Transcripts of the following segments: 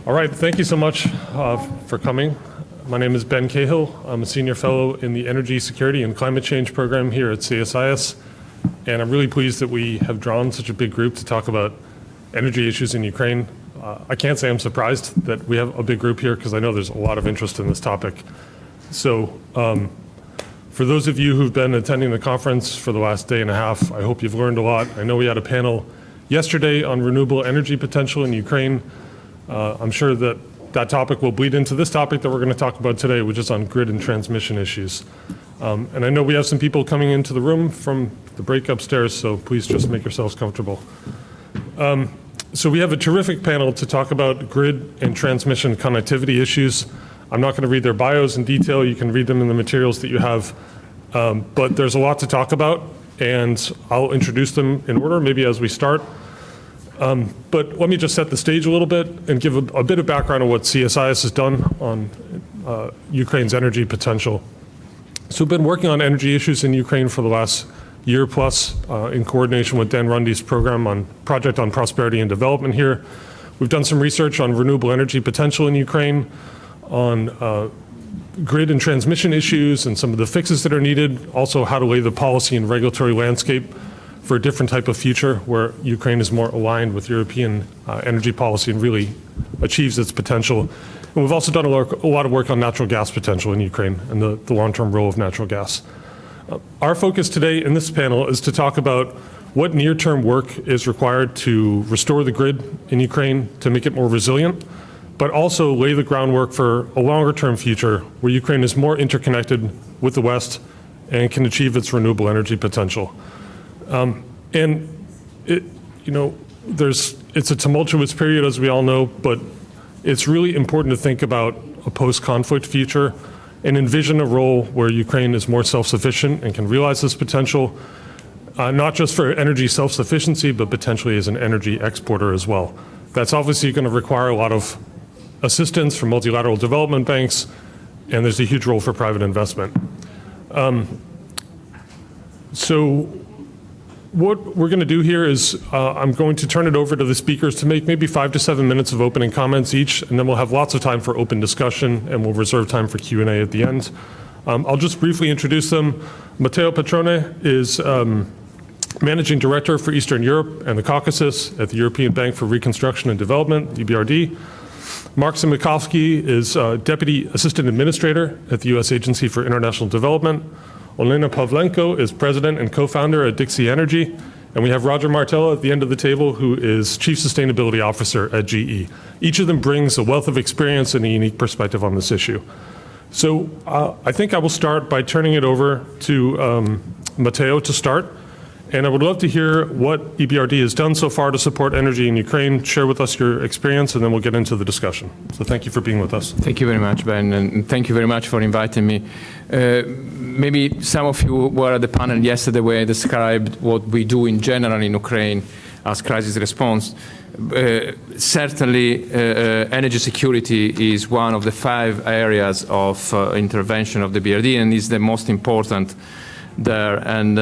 All right, thank you so much for coming. My name is Ben Cahill. I'm a senior fellow in the Energy Security and Climate Change program here at CSIS, and I'm really pleased that we have drawn such a big group to talk about energy issues in Ukraine. I can't say I'm surprised that we have a big group here because I know there's a lot of interest in this topic. So for those of you who've been attending the conference for the last day and a half, I hope you've learned a lot. I know we had a panel yesterday on renewable energy potential in Ukraine. I'm sure that topic will bleed into this topic that we're going to talk about today, which is on grid and transmission issues. And I know we have some people coming into the room from the break upstairs, so please just make yourselves comfortable. So we have a terrific panel to talk about grid and transmission connectivity issues. I'm not going to read their bios in detail. You can read them in the materials that you have. But there's a lot to talk about, and I'll introduce them in order, maybe as we start. But let me just set the stage a little bit and give a bit of background on what CSIS has done on Ukraine's energy potential. So we've been working on energy issues in Ukraine for the last year plus in coordination with Dan Rundy's project on prosperity and development here. We've done some research on renewable energy potential in Ukraine, on grid and transmission issues and some of the fixes that are needed, also how to lay the policy and regulatory landscape for a different type of future where Ukraine is more aligned with European energy policy and really achieves its potential. And we've also done a lot of work on natural gas potential in Ukraine and the long-term role of natural gas. Our focus today in this panel is to talk about what near-term work is required to restore the grid in Ukraine to make it more resilient, but also lay the groundwork for a longer-term future where Ukraine is more interconnected with the West and can achieve its renewable energy potential. It's a tumultuous period, as we all know, but it's really important to think about a post-conflict future and envision a role where Ukraine is more self-sufficient and can realize this potential, not just for energy self-sufficiency, but potentially as an energy exporter as well. That's obviously going to require a lot of assistance from multilateral development banks, and there's a huge role for private investment. So what we're going to do here is I'm going to turn it over to the speakers to make maybe 5 to 7 minutes of opening comments each, and then we'll have lots of time for open discussion, and we'll reserve time for Q&A at the end. I'll just briefly introduce them. Matteo Petrone is Managing Director for Eastern Europe and the Caucasus at the European Bank for Reconstruction and Development, EBRD. Mark Simikovsky is Deputy Assistant Administrator at the U.S. Agency for International Development. Olena Pavlenko is president and co-founder at Dixie Energy. And we have Roger Martella at the end of the table, who is Chief Sustainability Officer at GE. Each of them brings a wealth of experience and a unique perspective on this issue. So I think I will start by turning it over to Matteo to start. And I would love to hear what EBRD has done so far to support energy in Ukraine. Share with us your experience, and then we'll get into the discussion. So thank you for being with us. Thank you very much, Ben, and thank you very much for inviting me. Maybe some of you were at the panel yesterday where I described what we do in general in Ukraine as crisis response. Certainly, energy security is one of the 5 areas of intervention of the BRD, and is the most important there. And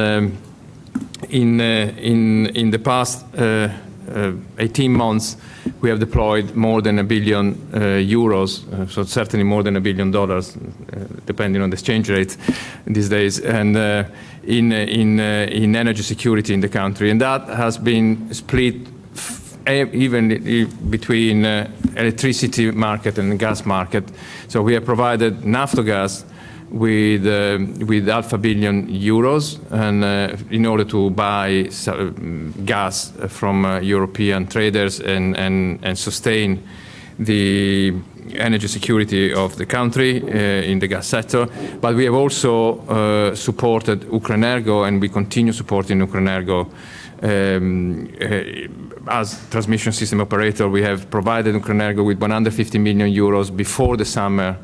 in the past 18 months, we have deployed more than €1 billion, so certainly more than $1 billion, depending on the exchange rate these days, and in energy security in the country. And that has been split evenly between electricity market and gas market. So we have provided Naftogaz with €500 million, and in order to buy gas from European traders and sustain the energy security of the country in the gas sector. But we have also supported Ukrenergo, and we continue supporting Ukrenergo as transmission system operator. We have provided Ukrenergo with €150 million before the summer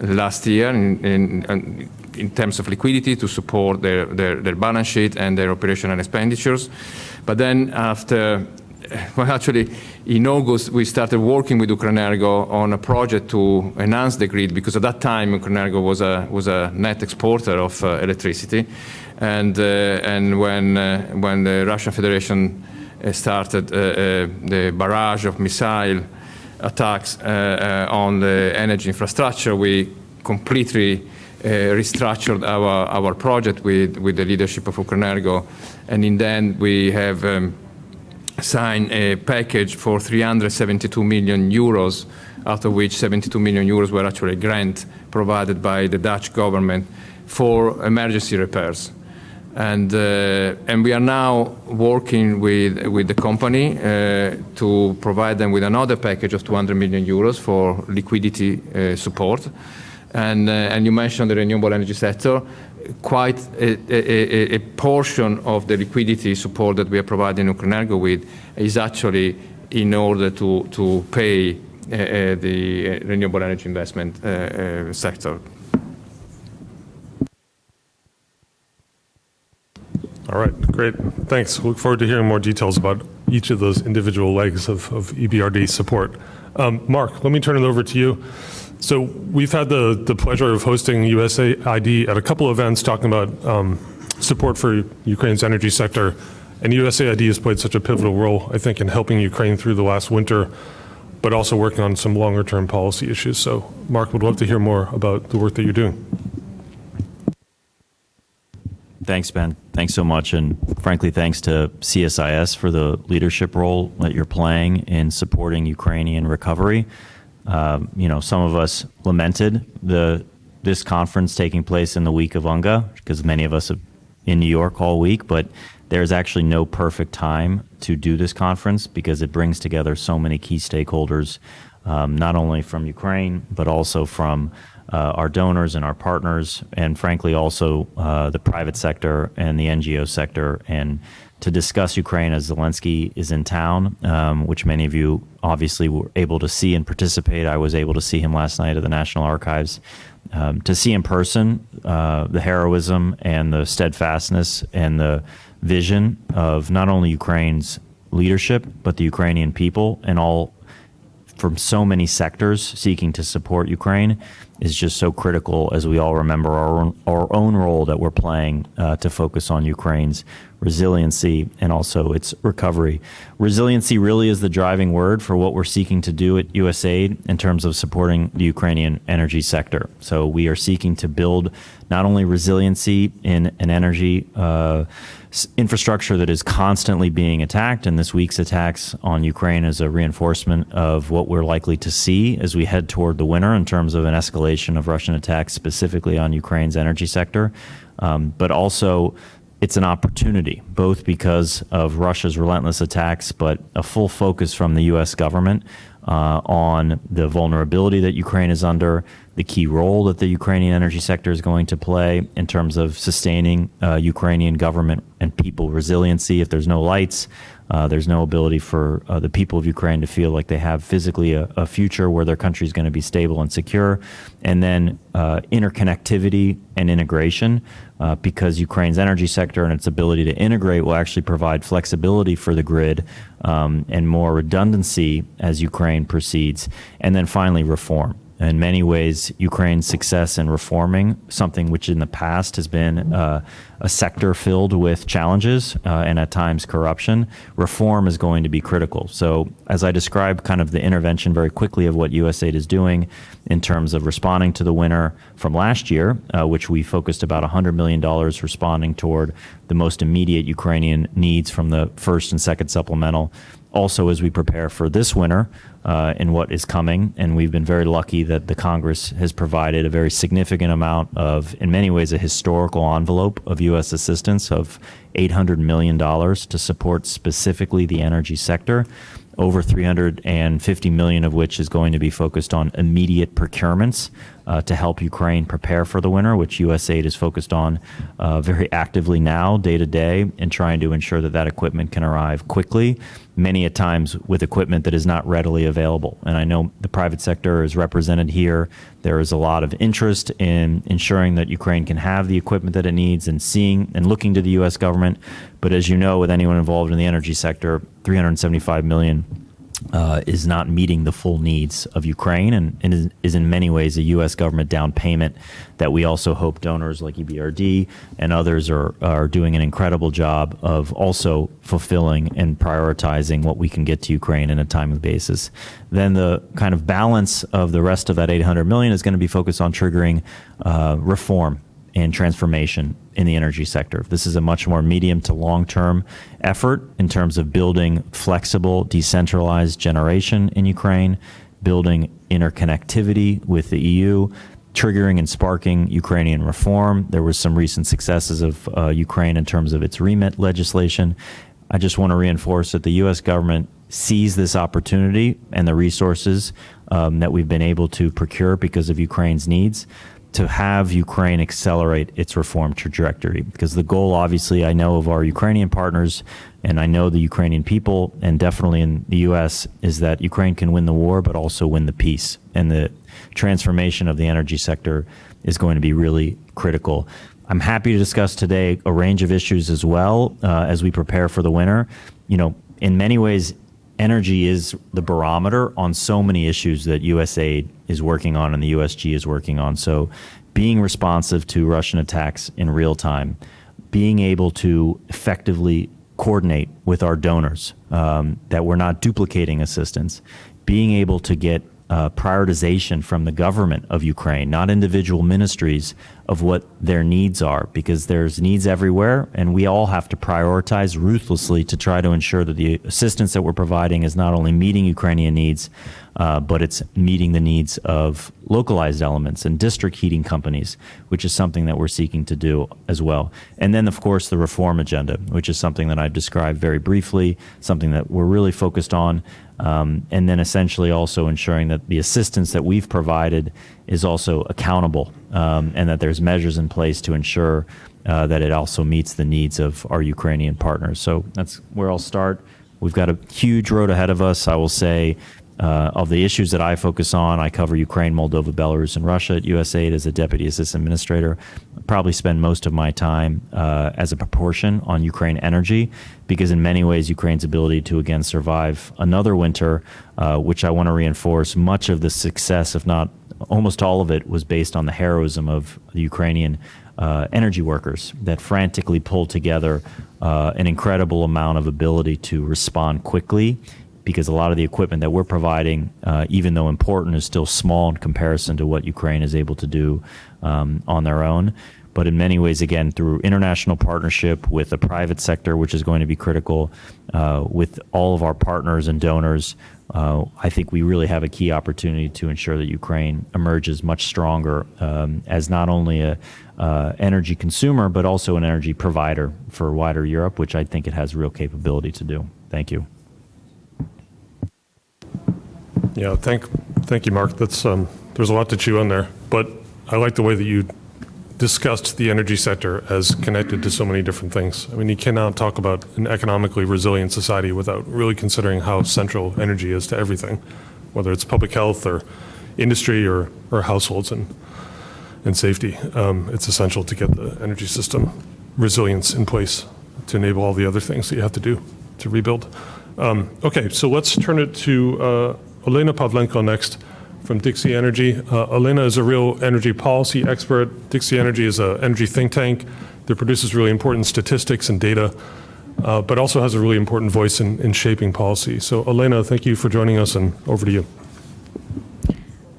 last year in terms of liquidity to support their balance sheet and their operational expenditures. But then after, well, actually in August, we started working with Ukrenergo on a project to enhance the grid, because at that time Ukrenergo was a net exporter of electricity. And when the Russian Federation started the barrage of missile attacks on the energy infrastructure, we completely restructured our project with the leadership of Ukrenergo, and in the end we have signed a package for 372 million euros, out of which 72 million euros were actually a grant provided by the Dutch government for emergency repairs. And we are now working with the company to provide them with another package of 200 million euros for liquidity support. And you mentioned the renewable energy sector. Quite a portion of the liquidity support that we are providing Ukrenergo with is actually in order to pay the renewable energy investment sector. All right, great. Thanks. Look forward to hearing more details about each of those individual legs of EBRD support. Mark, let me turn it over to you. So we've had the pleasure of hosting USAID at a couple of events talking about support for Ukraine's energy sector. And USAID has played such a pivotal role, I think, in helping Ukraine through the last winter, but also working on some longer term policy issues. So Mark, would love to hear more about the work that you're doing. Thanks, Ben. Thanks so much. And frankly, thanks to CSIS for the leadership role that you're playing in supporting Ukrainian recovery. Some of us lamented this conference taking place in the week of UNGA, because many of us are in New York all week, but there's actually no perfect time to do this conference because it brings together so many key stakeholders, not only from Ukraine, but also from our donors and our partners, and frankly also the private sector and the NGO sector, and to discuss Ukraine as Zelensky is in town, which many of you obviously were able to see and participate. I was able to see him last night at the National Archives. To see in person the heroism and the steadfastness and the vision of not only Ukraine's leadership, but the Ukrainian people, and all from so many sectors seeking to support Ukraine, is just so critical as we all remember our own role that we're playing to focus on Ukraine's resiliency and also its recovery. Resiliency really is the driving word for what we're seeking to do at USAID in terms of supporting the Ukrainian energy sector. So we are seeking to build not only resiliency in an energy infrastructure that is constantly being attacked, and this week's attacks on Ukraine is a reinforcement of what we're likely to see as we head toward the winter in terms of an escalation of Russian attacks specifically on Ukraine's energy sector, but also it's an opportunity, both because of Russia's relentless attacks, but a full focus from the U.S. government on the vulnerability that Ukraine is under, the key role that the Ukrainian energy sector is going to play in terms of sustaining Ukrainian government and people resiliency. If there's no lights, there's no ability for the people of Ukraine to feel like they have physically a future where their country is going to be stable and secure. And then interconnectivity and integration, because Ukraine's energy sector and its ability to integrate will actually provide flexibility for the grid and more redundancy as Ukraine proceeds. And then finally, reform. In many ways, Ukraine's success in reforming, something which in the past has been a sector filled with challenges and at times corruption, reform is going to be critical. So as I described kind of the intervention very quickly of what USAID is doing in terms of responding to the winter from last year, which we focused about $100 million responding toward the most immediate Ukrainian needs from the first and second supplemental. Also, as we prepare for this winter and what is coming, and we've been very lucky that the Congress has provided a very significant amount of, in many ways, a historical envelope of U.S. assistance of $800 million to support specifically the energy sector, over $350 million of which is going to be focused on immediate procurements to help Ukraine prepare for the winter, which USAID is focused on very actively now, day to day, and trying to ensure that that equipment can arrive quickly, many a times with equipment that is not readily available. And I know the private sector is represented here. There is a lot of interest in ensuring that Ukraine can have the equipment that it needs and seeing and looking to the U.S. government. But as you know, with anyone involved in the energy sector, $375 million is not meeting the full needs of Ukraine, and is in many ways a U.S. government down payment that we also hope donors like EBRD and others are doing an incredible job of also fulfilling and prioritizing what we can get to Ukraine on a timely basis. Then the kind of balance of the rest of that $800 million is going to be focused on triggering reform and transformation in the energy sector. This is a much more medium to long-term effort in terms of building flexible, decentralized generation in Ukraine, building interconnectivity with the EU, triggering and sparking Ukrainian reform. There was some recent successes of Ukraine in terms of its remit legislation. I just want to reinforce that the U.S. government sees this opportunity and the resources that we've been able to procure because of Ukraine's needs to have Ukraine accelerate its reform trajectory. Because the goal, obviously, I know of our Ukrainian partners, and I know the Ukrainian people, and definitely in the U.S., is that Ukraine can win the war, but also win the peace. And the transformation of the energy sector is going to be really critical. I'm happy to discuss today a range of issues as well as we prepare for the winter. You know, in many ways, energy is the barometer on so many issues that USAID is working on and the USG is working on. So being responsive to Russian attacks in real time, being able to effectively coordinate with our donors, that we're not duplicating assistance, being able to get prioritization from the government of Ukraine, not individual ministries, of what their needs are, because there's needs everywhere, and we all have to prioritize ruthlessly to try to ensure that the assistance that we're providing is not only meeting Ukrainian needs, but it's meeting the needs of localized elements and district heating companies, which is something that we're seeking to do as well. And then, of course, the reform agenda, which is something that I've described very briefly, something that we're really focused on, and then essentially also ensuring that the assistance that we've provided is also accountable, and that there's measures in place to ensure that it also meets the needs of our Ukrainian partners. So that's where I'll start. We've got a huge road ahead of us. I will say of the issues that I focus on, I cover Ukraine, Moldova, Belarus, and Russia at USAID as a Deputy Assistant Administrator. I probably spend most of my time as a proportion on Ukraine energy, because in many ways Ukraine's ability to again survive another winter, which I want to reinforce, much of the success, if not almost all of it, was based on the heroism of the Ukrainian energy workers that frantically pulled together an incredible amount of ability to respond quickly, because a lot of the equipment that we're providing, even though important, is still small in comparison to what Ukraine is able to do on their own. But in many ways, again, through international partnership with the private sector, which is going to be critical, with all of our partners and donors, I think we really have a key opportunity to ensure that Ukraine emerges much stronger as not only a energy consumer, but also an energy provider for wider Europe, which I think it has real capability to do. Thank you. Yeah, thank you, Mark. That's there's a lot to chew on there, but I like the way that you discussed the energy sector as connected to so many different things. I mean, you cannot talk about an economically resilient society without really considering how central energy is to everything, whether it's public health or industry or households and safety. It's essential to get the energy system resilience in place to enable all the other things that you have to do to rebuild. Okay, so let's turn it to Elena Pavlenko next from Dixie Energy. Elena is a real energy policy expert. Dixie Energy is an energy think tank that produces really important statistics and data, but also has a really important voice in shaping policy. So Elena, thank you for joining us, and over to you.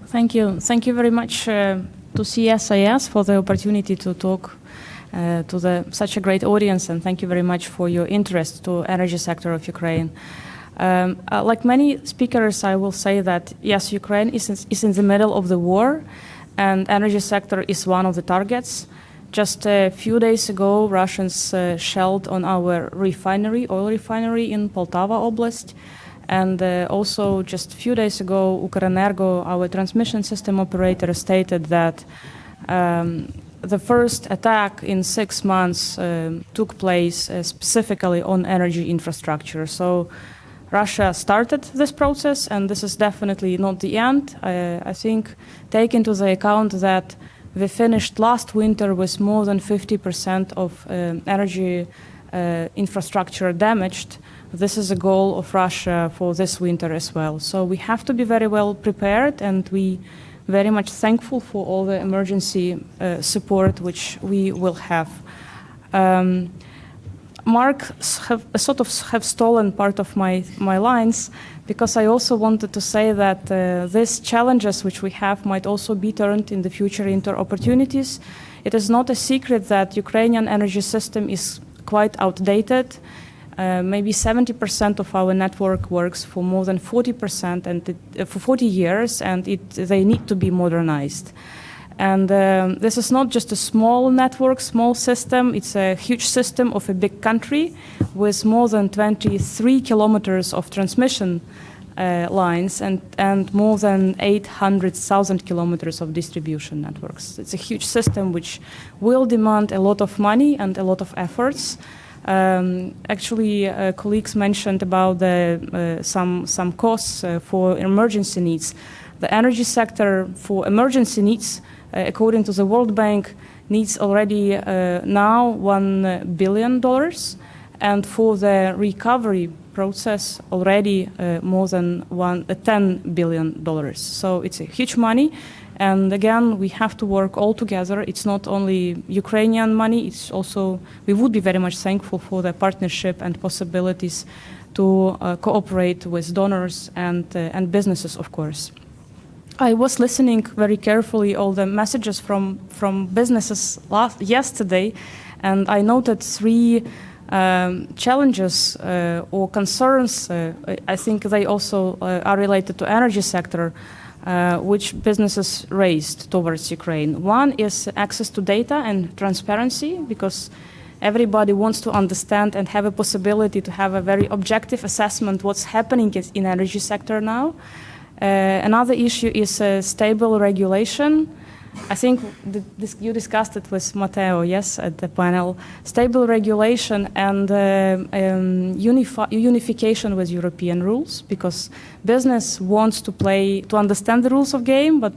Thank you. Thank you very much to CSIS for the opportunity to talk to such a great audience, and thank you very much for your interest to energy sector of Ukraine. Like many speakers, I will say that, yes, Ukraine is in the middle of the war, and energy sector is one of the targets. Just a few days ago, Russians shelled on our oil refinery in Poltava Oblast, and also just a few days ago, Ukrenergo, our transmission system operator, stated that the first attack in 6 months took place specifically on energy infrastructure. So Russia started this process, and this is definitely not the end. I think, take into the account that we finished last winter with more than 50% of energy infrastructure damaged this is a goal of Russia for this winter as well. So we have to be very well prepared, and we very much thankful for all the emergency support which we will have. Mark have stolen part of my lines, because I also wanted to say that these challenges which we have might also be turned in the future into opportunities. It is not a secret that Ukrainian energy system is quite outdated. Maybe 70% of our network works for more than 40% and for 40 years, and they need to be modernized. And this is not just a small network, small system. It's a huge system of a big country with more than 23 kilometers of transmission lines and more than 800,000 kilometers of distribution networks. It's a huge system which will demand a lot of money and a lot of efforts. Colleagues mentioned about some costs for emergency needs. The energy sector for emergency needs, according to the World Bank, needs already now $1 billion, and for the recovery process already more than $10 billion. So it's a huge money. And again, we have to work all together. It's not only Ukrainian money, it's also, we would be very much thankful for the partnership and possibilities to cooperate with donors and businesses, of course. I was listening very carefully all the messages from businesses yesterday, and I noted three challenges or concerns. I think they also are related to energy sector, which businesses raised towards Ukraine. One is access to data and transparency, because everybody wants to understand and have a possibility to have a very objective assessment what's happening in energy sector now. Another issue is stable regulation. I think you discussed it with Matteo, yes, at the panel. Stable regulation and unification with European rules, because business wants to understand the rules of game, but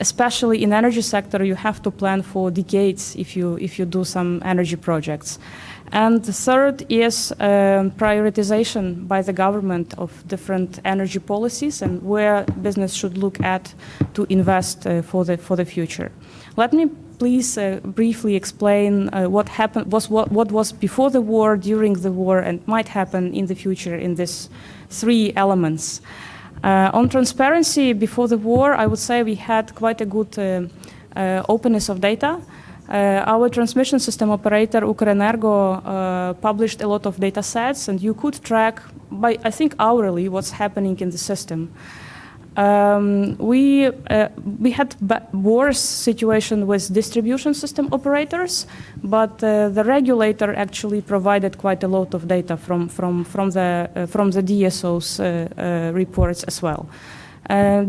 especially in energy sector, you have to plan for decades if you do some energy projects. And the third is prioritization by the government of different energy policies and where business should look at to invest for the future. Let me please briefly explain what was before the war, during the war, and might happen in the future in these three elements. On transparency, before the war, I would say we had quite a good openness of data. Our transmission system operator, Ukrenergo, published a lot of data sets, and you could track, I think, hourly what's happening in the system. We had worse situation with distribution system operators, but the regulator actually provided quite a lot of data from the DSO's reports as well.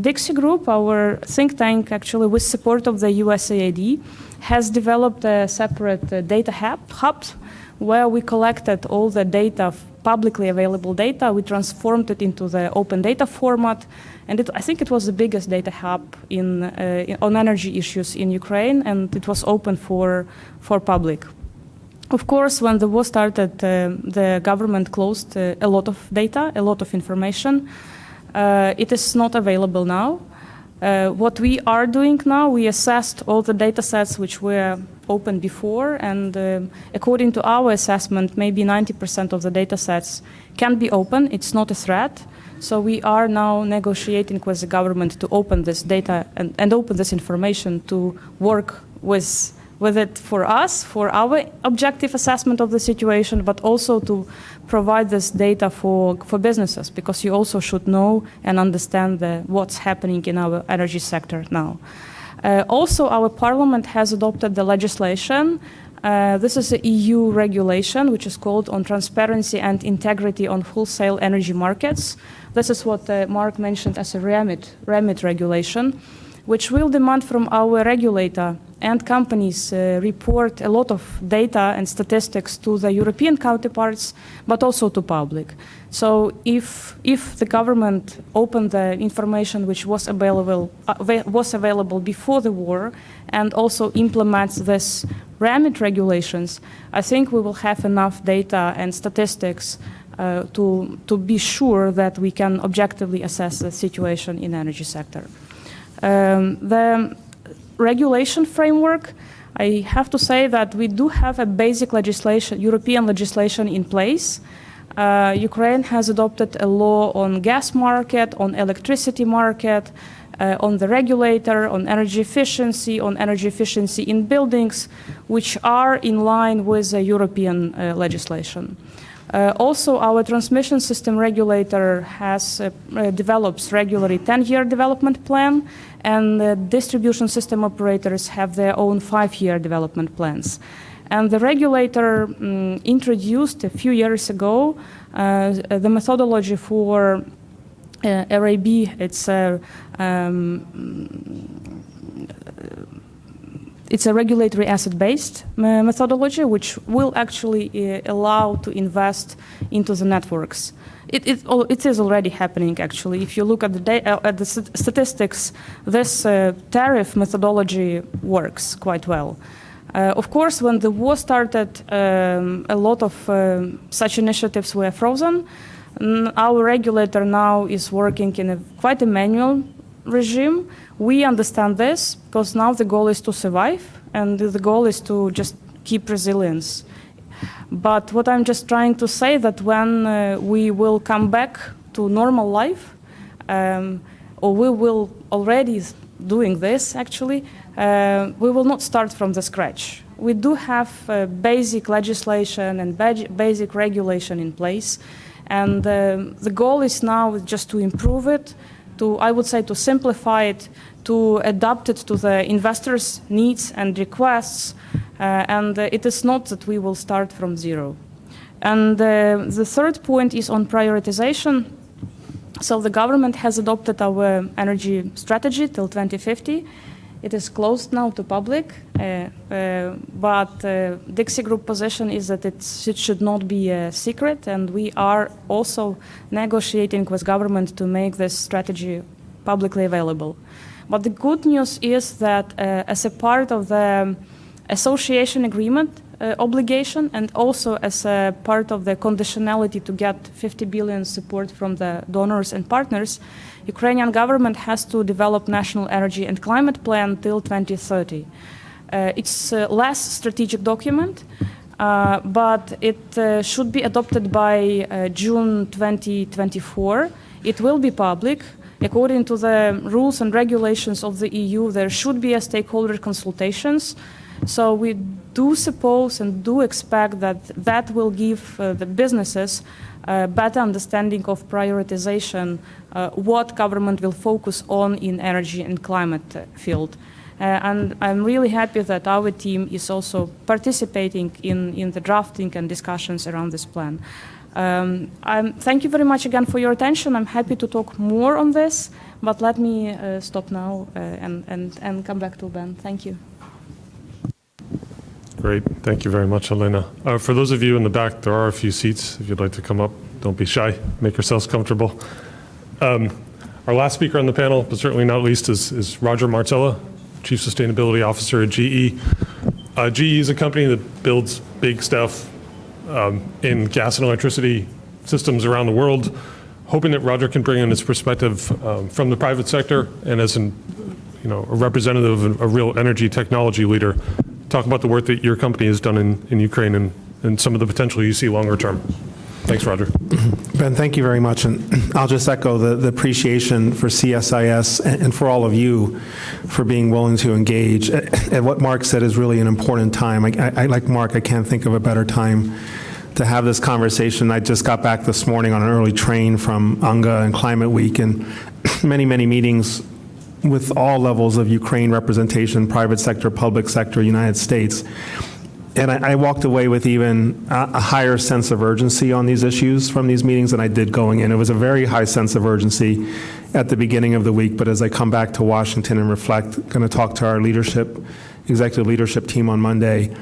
Dixie Group, our think tank, actually with support of the USAID, has developed a separate data hub where we collected all the data, publicly available data. We transformed it into the open data format, and I think it was the biggest data hub on energy issues in Ukraine, and it was open for public. Of course, when the war started, the government closed a lot of data, a lot of information. It is not available now. What we are doing now, we assessed all the data sets which were open before, and according to our assessment, maybe 90% of the data sets can be open. It's not a threat. So we are now negotiating with the government to open this data and open this information to work with it for us, for our objective assessment of the situation, but also to provide this data for businesses, because you also should know and understand what's happening in our energy sector now. Also, our parliament has adopted the legislation. This is an EU regulation, which is called on transparency and integrity on wholesale energy markets. This is what Mark mentioned as a REMIT regulation, which will demand from our regulator and companies report a lot of data and statistics to the European counterparts, but also to public. So if the government opened the information which was available before the war and also implements this REMIT regulations, I think we will have enough data and statistics to be sure that we can objectively assess the situation in the energy sector. The regulation framework, I have to say that we do have a basic legislation, European legislation in place. Ukraine has adopted a law on gas market, on electricity market, on the regulator, on energy efficiency in buildings, which are in line with the European legislation. Also, our transmission system regulator has develops regularly 10-year development plan, and distribution system operators have their own 5-year development plans. And the regulator introduced a few years ago the methodology for RAB. It's a regulatory asset-based methodology, which will actually allow to invest into the networks. It is already happening, actually. If you look at the statistics, this tariff methodology works quite well. Of course, when the war started, a lot of such initiatives were frozen. Our regulator now is working in quite a manual regime. We understand this because now the goal is to survive, and the goal is to just keep resilience. But what I'm just trying to say that when we will come back to normal life, or we will already doing this actually, we will not start from the scratch. We do have basic legislation and basic regulation in place, and the goal is now just to improve it, I would say to simplify it, to adapt it to the investors' needs and requests, and it is not that we will start from zero. And the third point is on prioritization. So the government has adopted our energy strategy till 2050. It is closed now to public, but Dixie Group position is that it should not be a secret, and we are also negotiating with government to make this strategy publicly available. But the good news is that as a part of the association agreement obligation, and also as a part of the conditionality to get 50 billion support from the donors and partners, Ukrainian government has to develop national energy and climate plan till 2030. It's a less strategic document, but it should be adopted by June 2024. It will be public. According to the rules and regulations of the EU, there should be a stakeholder consultations. So we do suppose and do expect that that will give the businesses a better understanding of prioritization, what government will focus on in energy and climate field. And I'm really happy that our team is also participating in the drafting and discussions around this plan. Thank you very much again for your attention. I'm happy to talk more on this, but let me stop now and come back to Ben. Thank you. Great. Thank you very much, Elena. For those of you in the back, there are a few seats. If you'd like to come up, don't be shy. Make yourselves comfortable. Our last speaker on the panel, but certainly not least, is Roger Martella, Chief Sustainability Officer at GE. GE is a company that builds big stuff in gas and electricity systems around the world, hoping that Roger can bring in his perspective from the private sector and as a representative of a real energy technology leader, talk about the work that your company has done in Ukraine and some of the potential you see longer term. Thanks, Roger. Ben, thank you very much. And I'll just echo the appreciation for CSIS and for all of you for being willing to engage. And what Mark said is really an important time. I like Mark, I can't think of a better time to have this conversation. I just got back this morning on an early train from UNGA and Climate Week, and many, many meetings with all levels of Ukraine representation, private sector, public sector, United States. And I walked away with even a higher sense of urgency on these issues from these meetings than I did going in. It was a very high sense of urgency at the beginning of the week, but as I come back to Washington and reflect, going to talk to our executive leadership team on Monday,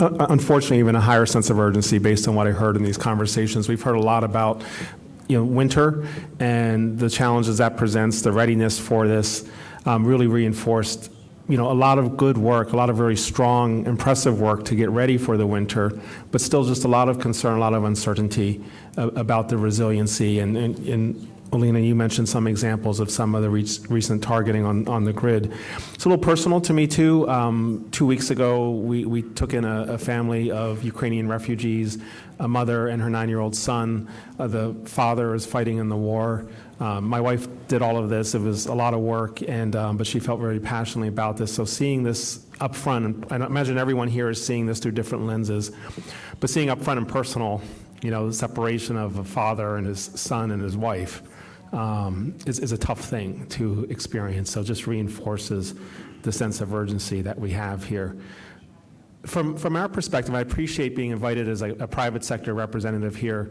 unfortunately, even a higher sense of urgency based on what I heard in these conversations. We've heard a lot about winter and the challenges that presents, the readiness for this, really reinforced a lot of good work, a lot of very strong, impressive work to get ready for the winter, but still just a lot of concern, a lot of uncertainty about the resiliency. And Alina, you mentioned some examples of some of the recent targeting on the grid. It's a little personal to me, too. 2 weeks ago, we took in a family of Ukrainian refugees, a mother and her 9-year-old son. The father is fighting in the war. My wife did all of this. It was a lot of work, but she felt very passionately about this. So seeing this up front, and I imagine everyone here is seeing this through different lenses, but seeing up front and personal, the separation of a father and his son and his wife, is a tough thing to experience. So just reinforces the sense of urgency that we have here. From our perspective, I appreciate being invited as a private sector representative here.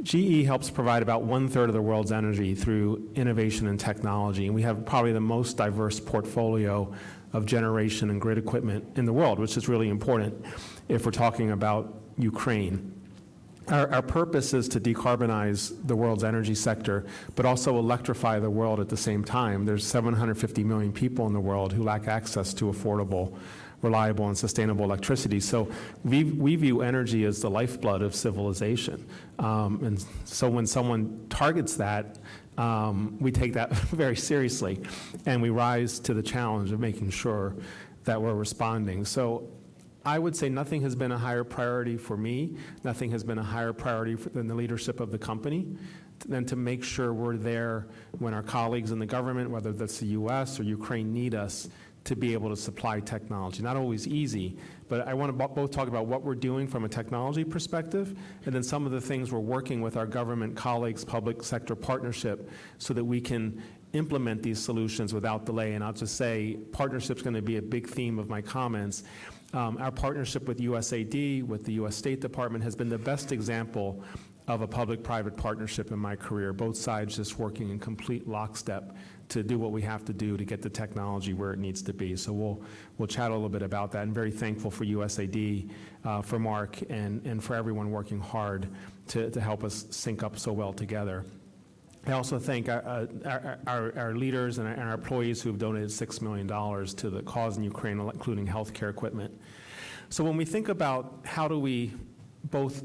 GE helps provide about 1/3 of the world's energy through innovation and technology, and we have probably the most diverse portfolio of generation and grid equipment in the world, which is really important if we're talking about Ukraine. Our purpose is to decarbonize the world's energy sector, but also electrify the world at the same time. There's 750 million people in the world who lack access to affordable, reliable, and sustainable electricity. So we view energy as the lifeblood of civilization. And so when someone targets that, we take that very seriously, and we rise to the challenge of making sure that we're responding. So I would say nothing has been a higher priority for me, nothing has been a higher priority than the leadership of the company, than to make sure we're there when our colleagues in the government, whether that's the US or Ukraine, need us to be able to supply technology. Not always easy, but I want to both talk about what we're doing from a technology perspective, and then some of the things we're working with our government colleagues, public sector partnership, so that we can implement these solutions without delay. And I'll just say, partnership's going to be a big theme of my comments. Our partnership with USAID, with the U.S. State Department, has been the best example of a public-private partnership in my career, both sides just working in complete lockstep to do what we have to do to get the technology where it needs to be. So we'll chat a little bit about that. I'm very thankful for USAID, for Mark, and for everyone working hard to help us sync up so well together. I also thank our leaders and our employees who have donated $6 million to the cause in Ukraine, including healthcare equipment. So when we think about how do we both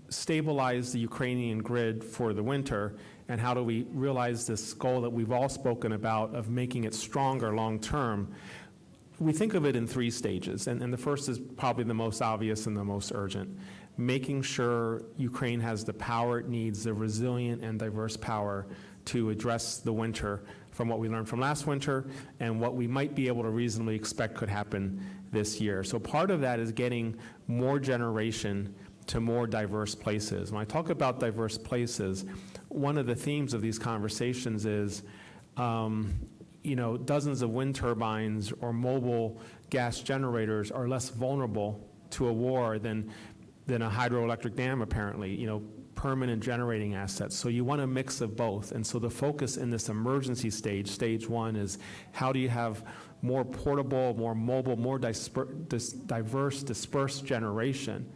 stabilize the Ukrainian grid for the winter, and how do we realize this goal that we've all spoken about of making it stronger long term, we think of it in 3 stages. And the first is probably the most obvious and the most urgent. Making sure Ukraine has the power it needs, the resilient and diverse power to address the winter from what we learned from last winter and what we might be able to reasonably expect could happen this year. So part of that is getting more generation to more diverse places. When I talk about diverse places, one of the themes of these conversations is dozens of wind turbines or mobile gas generators are less vulnerable to a war than a hydroelectric dam, apparently, permanent generating assets. So you want a mix of both. And so the focus in this emergency stage, stage 1, is how do you have more portable, more mobile, more diverse, dispersed generation,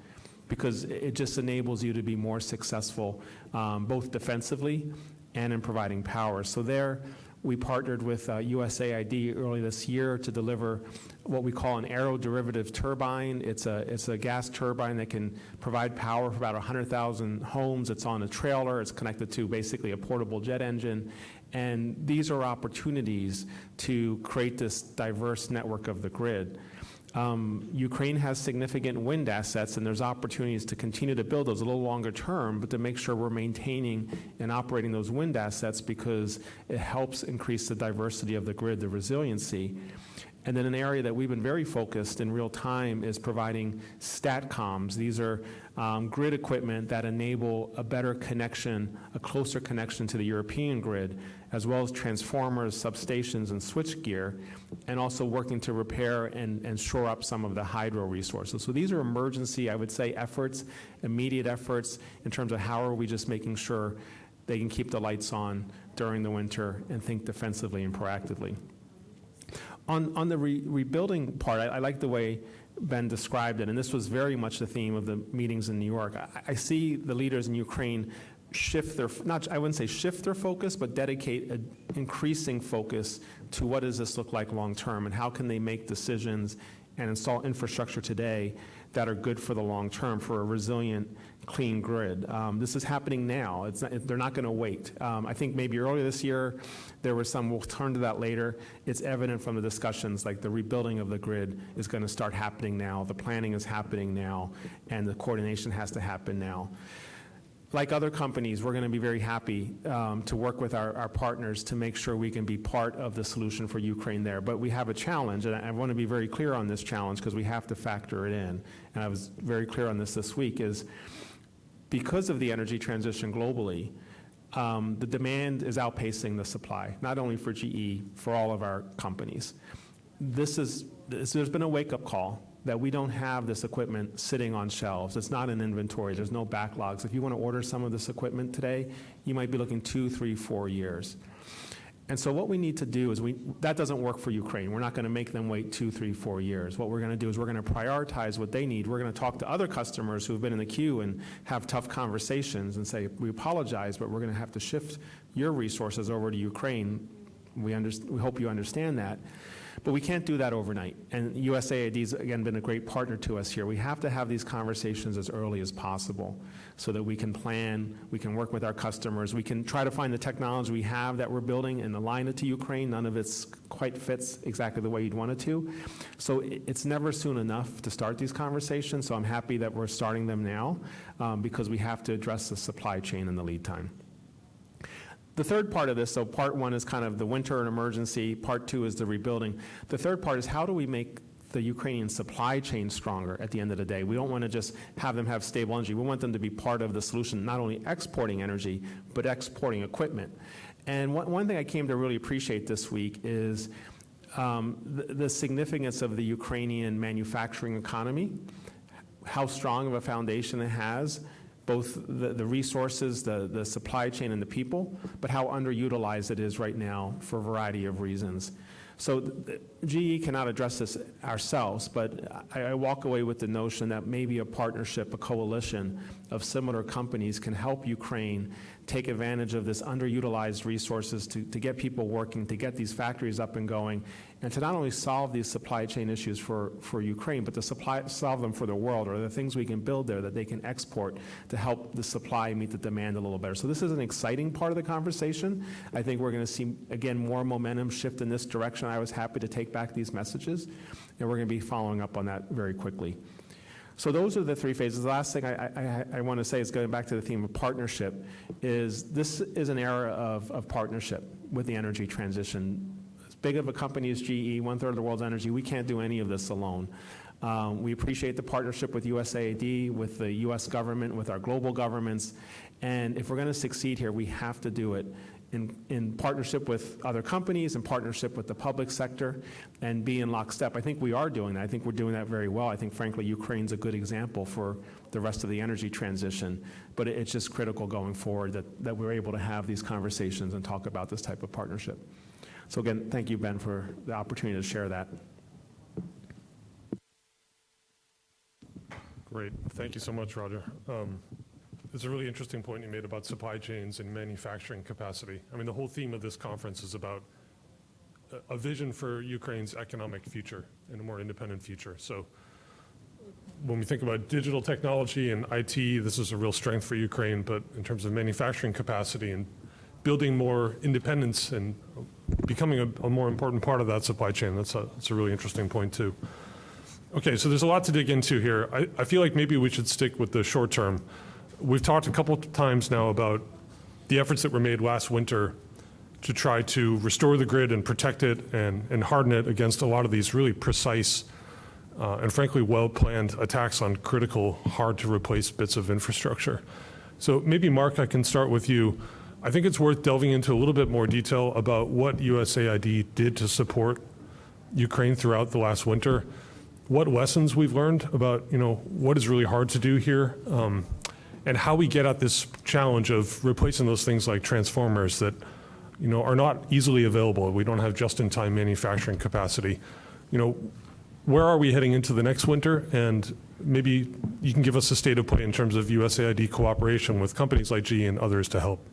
because it just enables you to be more successful, both defensively and in providing power. So there, we partnered with USAID early this year to deliver what we call an aeroderivative turbine. It's a gas turbine that can provide power for about 100,000 homes. It's on a trailer. It's connected to basically a portable jet engine. And these are opportunities to create this diverse network of the grid. Ukraine has significant wind assets, and there's opportunities to continue to build those a little longer term, but to make sure we're maintaining and operating those wind assets, because it helps increase the diversity of the grid, the resiliency. And then an area that we've been very focused in real time is providing StatComs. These are grid equipment that enable a better connection, a closer connection to the European grid, as well as transformers, substations, and switchgear, and also working to repair and shore up some of the hydro resources. So these are emergency, I would say, efforts, immediate efforts in terms of how are we just making sure they can keep the lights on during the winter and think defensively and proactively. On the rebuilding part, I like the way Ben described it, and this was very much the theme of the meetings in New York. I see the leaders in Ukraine shift their, not, I wouldn't say shift their focus, but dedicate an increasing focus to what does this look like long term, and how can they make decisions and install infrastructure today that are good for the long term, for a resilient, clean grid. This is happening now. It's not, they're not going to wait. I think maybe earlier this year there was some, we'll turn to that later. It's evident from the discussions, like the rebuilding of the grid is going to start happening now, the planning is happening now, and the coordination has to happen now. Like other companies, we're going to be very happy to work with our partners to make sure we can be part of the solution for Ukraine there. But we have a challenge, and I want to be very clear on this challenge because we have to factor it in. And I was very clear on this week, is because of the energy transition globally, the demand is outpacing the supply, not only for GE, for all of our companies. There's been a wake-up call that we don't have this equipment sitting on shelves. It's not in inventory. There's no backlogs. If you want to order some of this equipment today, you might be looking 2, 3, 4 years. And so what we need to do is, that doesn't work for Ukraine. We're not going to make them wait 2, 3, 4 years. What we're going to do is we're going to prioritize what they need. We're going to talk to other customers who have been in the queue and have tough conversations and say, we apologize, but we're going to have to shift your resources over to Ukraine. We hope you understand that. But we can't do that overnight. And USAID has, again, been a great partner to us here. We have to have these conversations as early as possible so that we can plan, we can work with our customers, we can try to find the technology we have that we're building and align it to Ukraine. None of it quite fits exactly the way you'd want it to. So it's never soon enough to start these conversations. So I'm happy that we're starting them now because we have to address the supply chain and the lead time. The third part of this, so part one is kind of the winter and emergency, part two is the rebuilding. The third part is how do we make the Ukrainian supply chain stronger at the end of the day? We don't want to just have them have stable energy. We want them to be part of the solution, not only exporting energy, but exporting equipment. And one thing I came to really appreciate this week is the significance of the Ukrainian manufacturing economy, how strong of a foundation it has, both the resources, the supply chain, and the people, but how underutilized it is right now for a variety of reasons. So GE cannot address this ourselves, but I walk away with the notion that maybe a partnership, a coalition of similar companies can help Ukraine take advantage of this underutilized resources to get people working, to get these factories up and going, and to not only solve these supply chain issues for Ukraine, but to solve them for the world, or the things we can build there that they can export to help the supply meet the demand a little better. So this is an exciting part of the conversation. I think we're going to see, again, more momentum shift in this direction. I was happy to take back these messages, and we're going to be following up on that very quickly. So those are the three phases. The last thing I want to say is going back to the theme of partnership, is this is an era of partnership with the energy transition. As big of a company as GE, 1/3 of the world's energy, we can't do any of this alone. We appreciate the partnership with USAID, with the U.S. government, with our global governments, and if we're going to succeed here, we have to do it in partnership with other companies, in partnership with the public sector, and be in lockstep. I think we are doing that. I think we're doing that very well. I think, frankly, Ukraine's a good example for the rest of the energy transition, but it's just critical going forward that we're able to have these conversations and talk about this type of partnership. So again, thank you, Ben, for the opportunity to share that. Great. Thank you so much, Roger. It's a really interesting point you made about supply chains and manufacturing capacity. I mean, the whole theme of this conference is about a vision for Ukraine's economic future and a more independent future. So when we think about digital technology and IT, this is a real strength for Ukraine, but in terms of manufacturing capacity and building more independence and becoming a more important part of that supply chain, that's a really interesting point too. Okay, so there's a lot to dig into here. I feel like maybe we should stick with the short term. We've talked a couple of times now about the efforts that were made last winter to try to restore the grid and protect it and harden it against a lot of these really precise and frankly well-planned attacks on critical, hard-to-replace bits of infrastructure. So maybe, Mark, I can start with you. I think it's worth delving into a little bit more detail about what USAID did to support Ukraine throughout the last winter, what lessons we've learned about, what is really hard to do here, and how we get at this challenge of replacing those things like transformers that, are not easily available. We don't have just-in-time manufacturing capacity. where are we heading into the next winter? And maybe you can give us a state of play in terms of USAID cooperation with companies like GE and others to help.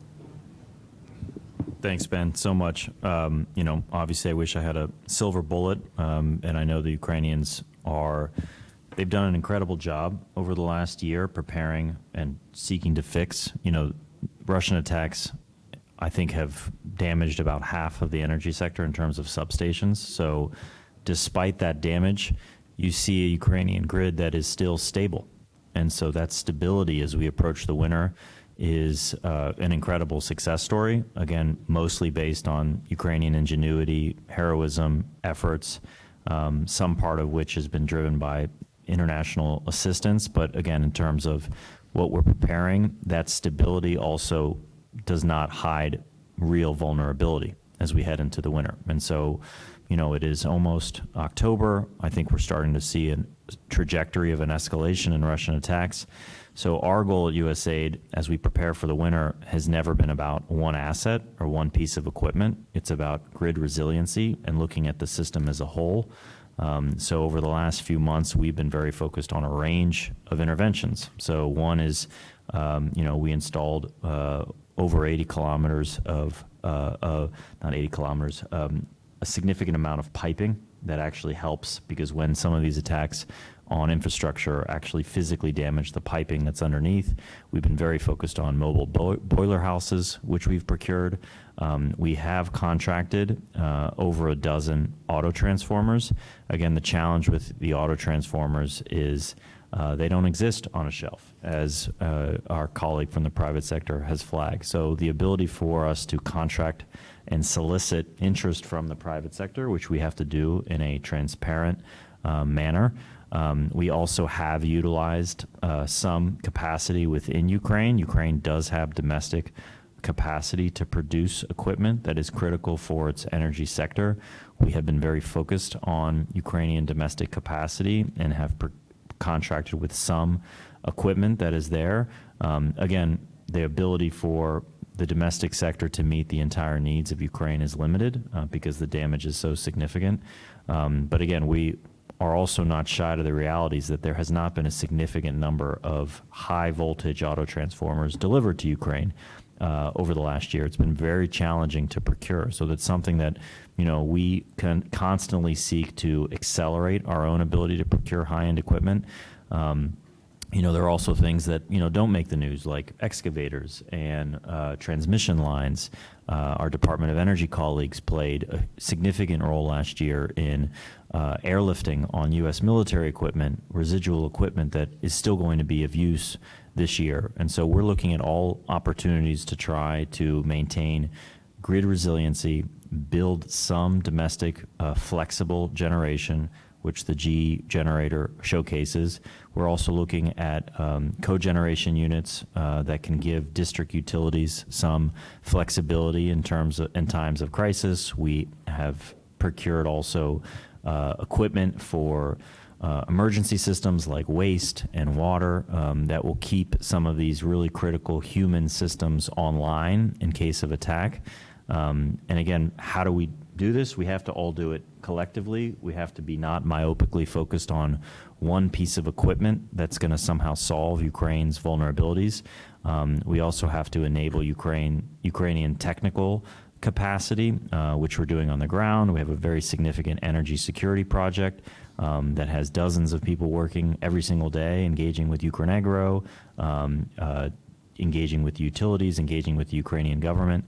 Thanks, Ben, so much. Obviously, I wish I had a silver bullet, and I know the Ukrainians they've done an incredible job over the last year preparing and seeking to fix. Russian attacks, I think, have damaged about half of the energy sector in terms of substations. So despite that damage, you see a Ukrainian grid that is still stable. And so that stability as we approach the winter is an incredible success story, again, mostly based on Ukrainian ingenuity, heroism, efforts, some part of which has been driven by international assistance. But again, in terms of what we're preparing, that stability also does not hide real vulnerability as we head into the winter. And so, it is almost October. I think we're starting to see a trajectory of an escalation in Russian attacks. So our goal at USAID, as we prepare for the winter, has never been about one asset or one piece of equipment. It's about grid resiliency and looking at the system as a whole. So over the last few months, we've been very focused on a range of interventions. So one is, we installed over 80 kilometers not 80 kilometers, a significant amount of piping that actually helps, because when some of these attacks on infrastructure actually physically damage the piping that's underneath, we've been very focused on mobile boiler houses, which we've procured. We have contracted over a dozen auto transformers. Again, the challenge with the auto transformers is they don't exist on a shelf, as our colleague from the private sector has flagged. So the ability for us to contract and solicit interest from the private sector, which we have to do in a transparent manner. We also have utilized some capacity within Ukraine. Ukraine does have domestic capacity to produce equipment that is critical for its energy sector. We have been very focused on Ukrainian domestic capacity and have contracted with some equipment that is there. Again, the ability for the domestic sector to meet the entire needs of Ukraine is limited because the damage is so significant. But again, we are also not shy to the realities that there has not been a significant number of high voltage auto transformers delivered to Ukraine over the last year. It's been very challenging to procure. So that's something that, we can constantly seek to accelerate our own ability to procure high-end equipment. There are also things that, don't make the news, like excavators and transmission lines. Our Department of Energy colleagues played a significant role last year in airlifting on U.S. military equipment, residual equipment that is still going to be of use this year. And so we're looking at all opportunities to try to maintain grid resiliency, build some domestic flexible generation, which the G generator showcases. We're also looking at cogeneration units that can give district utilities some flexibility in times of crisis. We have procured also equipment for emergency systems like waste and water that will keep some of these really critical human systems online in case of attack. And again, how do we do this? We have to all do it collectively. We have to be not myopically focused on one piece of equipment that's going to somehow solve Ukraine's vulnerabilities. We also have to enable Ukrainian technical capacity, which we're doing on the ground. We have a very significant energy security project that has dozens of people working every single day, engaging with Ukrenegro, engaging with utilities, engaging with the Ukrainian government.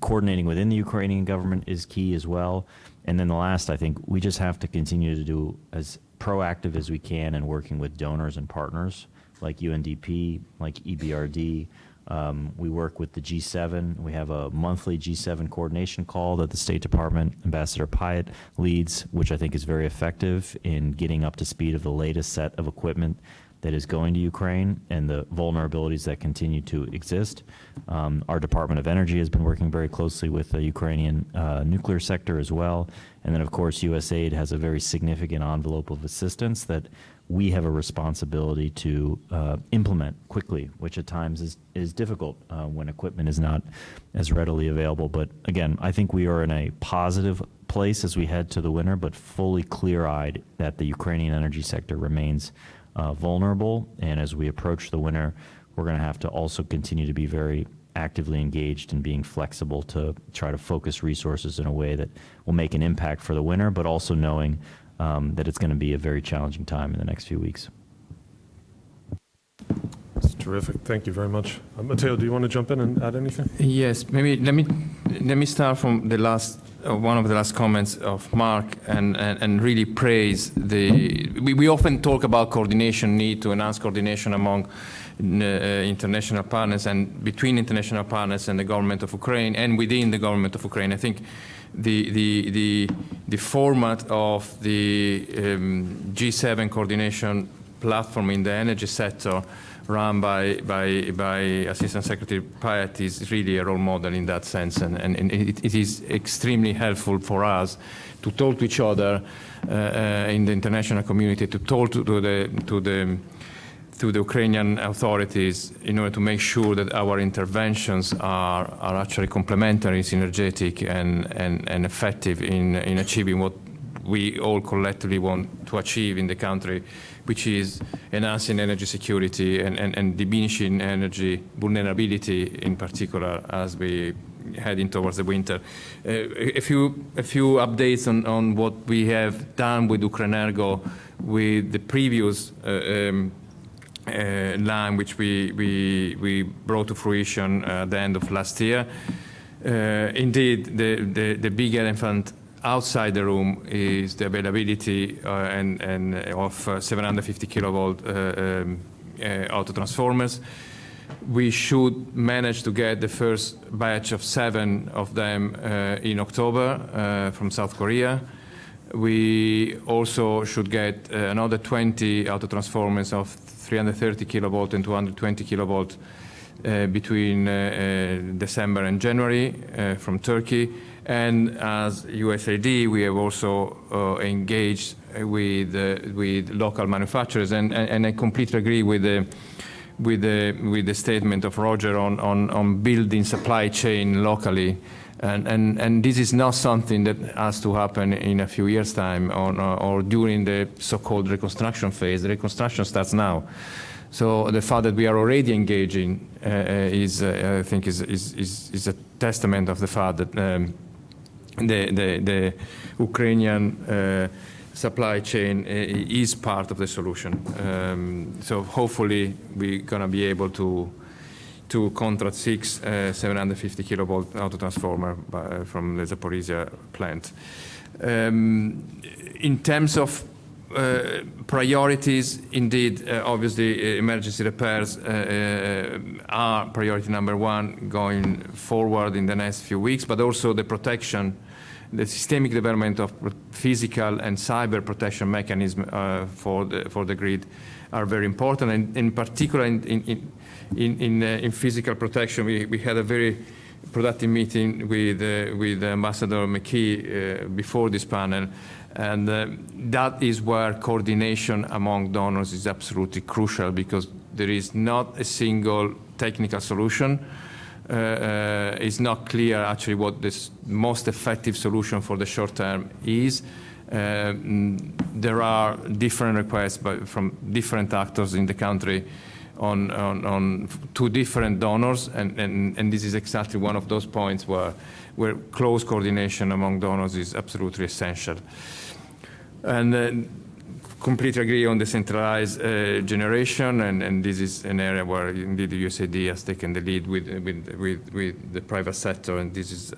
Coordinating within the Ukrainian government is key as well. And then the last, I think we just have to continue to do as proactive as we can in working with donors and partners like UNDP, like EBRD. We work with the G7. We have a monthly G7 coordination call that the State Department Ambassador Pyatt leads, which I think is very effective in getting up to speed of the latest set of equipment that is going to Ukraine and the vulnerabilities that continue to exist. Our Department of Energy has been working very closely with the Ukrainian nuclear sector as well. And then, of course, USAID has a very significant envelope of assistance that we have a responsibility to implement quickly, which at times is difficult when equipment is not as readily available. But again, I think we are in a positive place as we head to the winter, but fully clear-eyed that the Ukrainian energy sector remains vulnerable. And as we approach the winter, we're going to have to also continue to be very actively engaged in being flexible to try to focus resources in a way that will make an impact for the winter, but also knowing that it's going to be a very challenging time in the next few weeks. That's terrific. Thank you very much. Matteo, do you want to jump in and add anything? Yes, maybe let me start from the last one of the last comments of Mark and really praise we often talk about coordination, need to enhance coordination among international partners and between international partners and the government of Ukraine and within the government of Ukraine. I think the format of the G7 coordination platform in the energy sector run by Assistant Secretary Pyatt is really a role model in that sense, and it is extremely helpful for us to talk to each other in the international community, to talk to the Ukrainian authorities in order to make sure that our interventions are actually complementary, synergetic, and effective in achieving what we all collectively want to achieve in the country, which is enhancing energy security and diminishing energy vulnerability, in particular, as we heading towards the winter. A few updates on what we have done with Ukrenergo, with the previous line which we brought to fruition at the end of last year. Indeed, the big elephant outside the room is the availability of 750 kilovolt auto transformers. We should manage to get the first batch of 7 of them in October from South Korea. We also should get another 20 auto transformers of 330 kilovolt and 220 kilovolt between December and January from Turkey. And as USAID, we have also engaged with local manufacturers, and I completely agree with the statement of Roger on building supply chain locally, and this is not something that has to happen in a few years' time or during the so-called reconstruction phase. The reconstruction starts now. So the fact that we are already engaging I think is a testament of the fact that the Ukrainian supply chain is part of the solution. So hopefully we're going to be able to contract 6 750 kilovolt auto transformer from the Zaporizhia plant. In terms of priorities, indeed, obviously, emergency repairs are priority number 1 going forward in the next few weeks, but also the protection, the systemic development of physical and cyber protection mechanism for the grid are very important. And in particular, in physical protection, we had a very productive meeting with Ambassador McKee before this panel. And that is where coordination among donors is absolutely crucial, because there is not a single technical solution. It's not clear actually what the most effective solution for the short term is. There are different requests from different actors in the country to different donors, and this is exactly one of those points where close coordination among donors is absolutely essential. And completely agree on the centralized generation, and this is an area where indeed the USAID has taken the lead with the private sector, and this is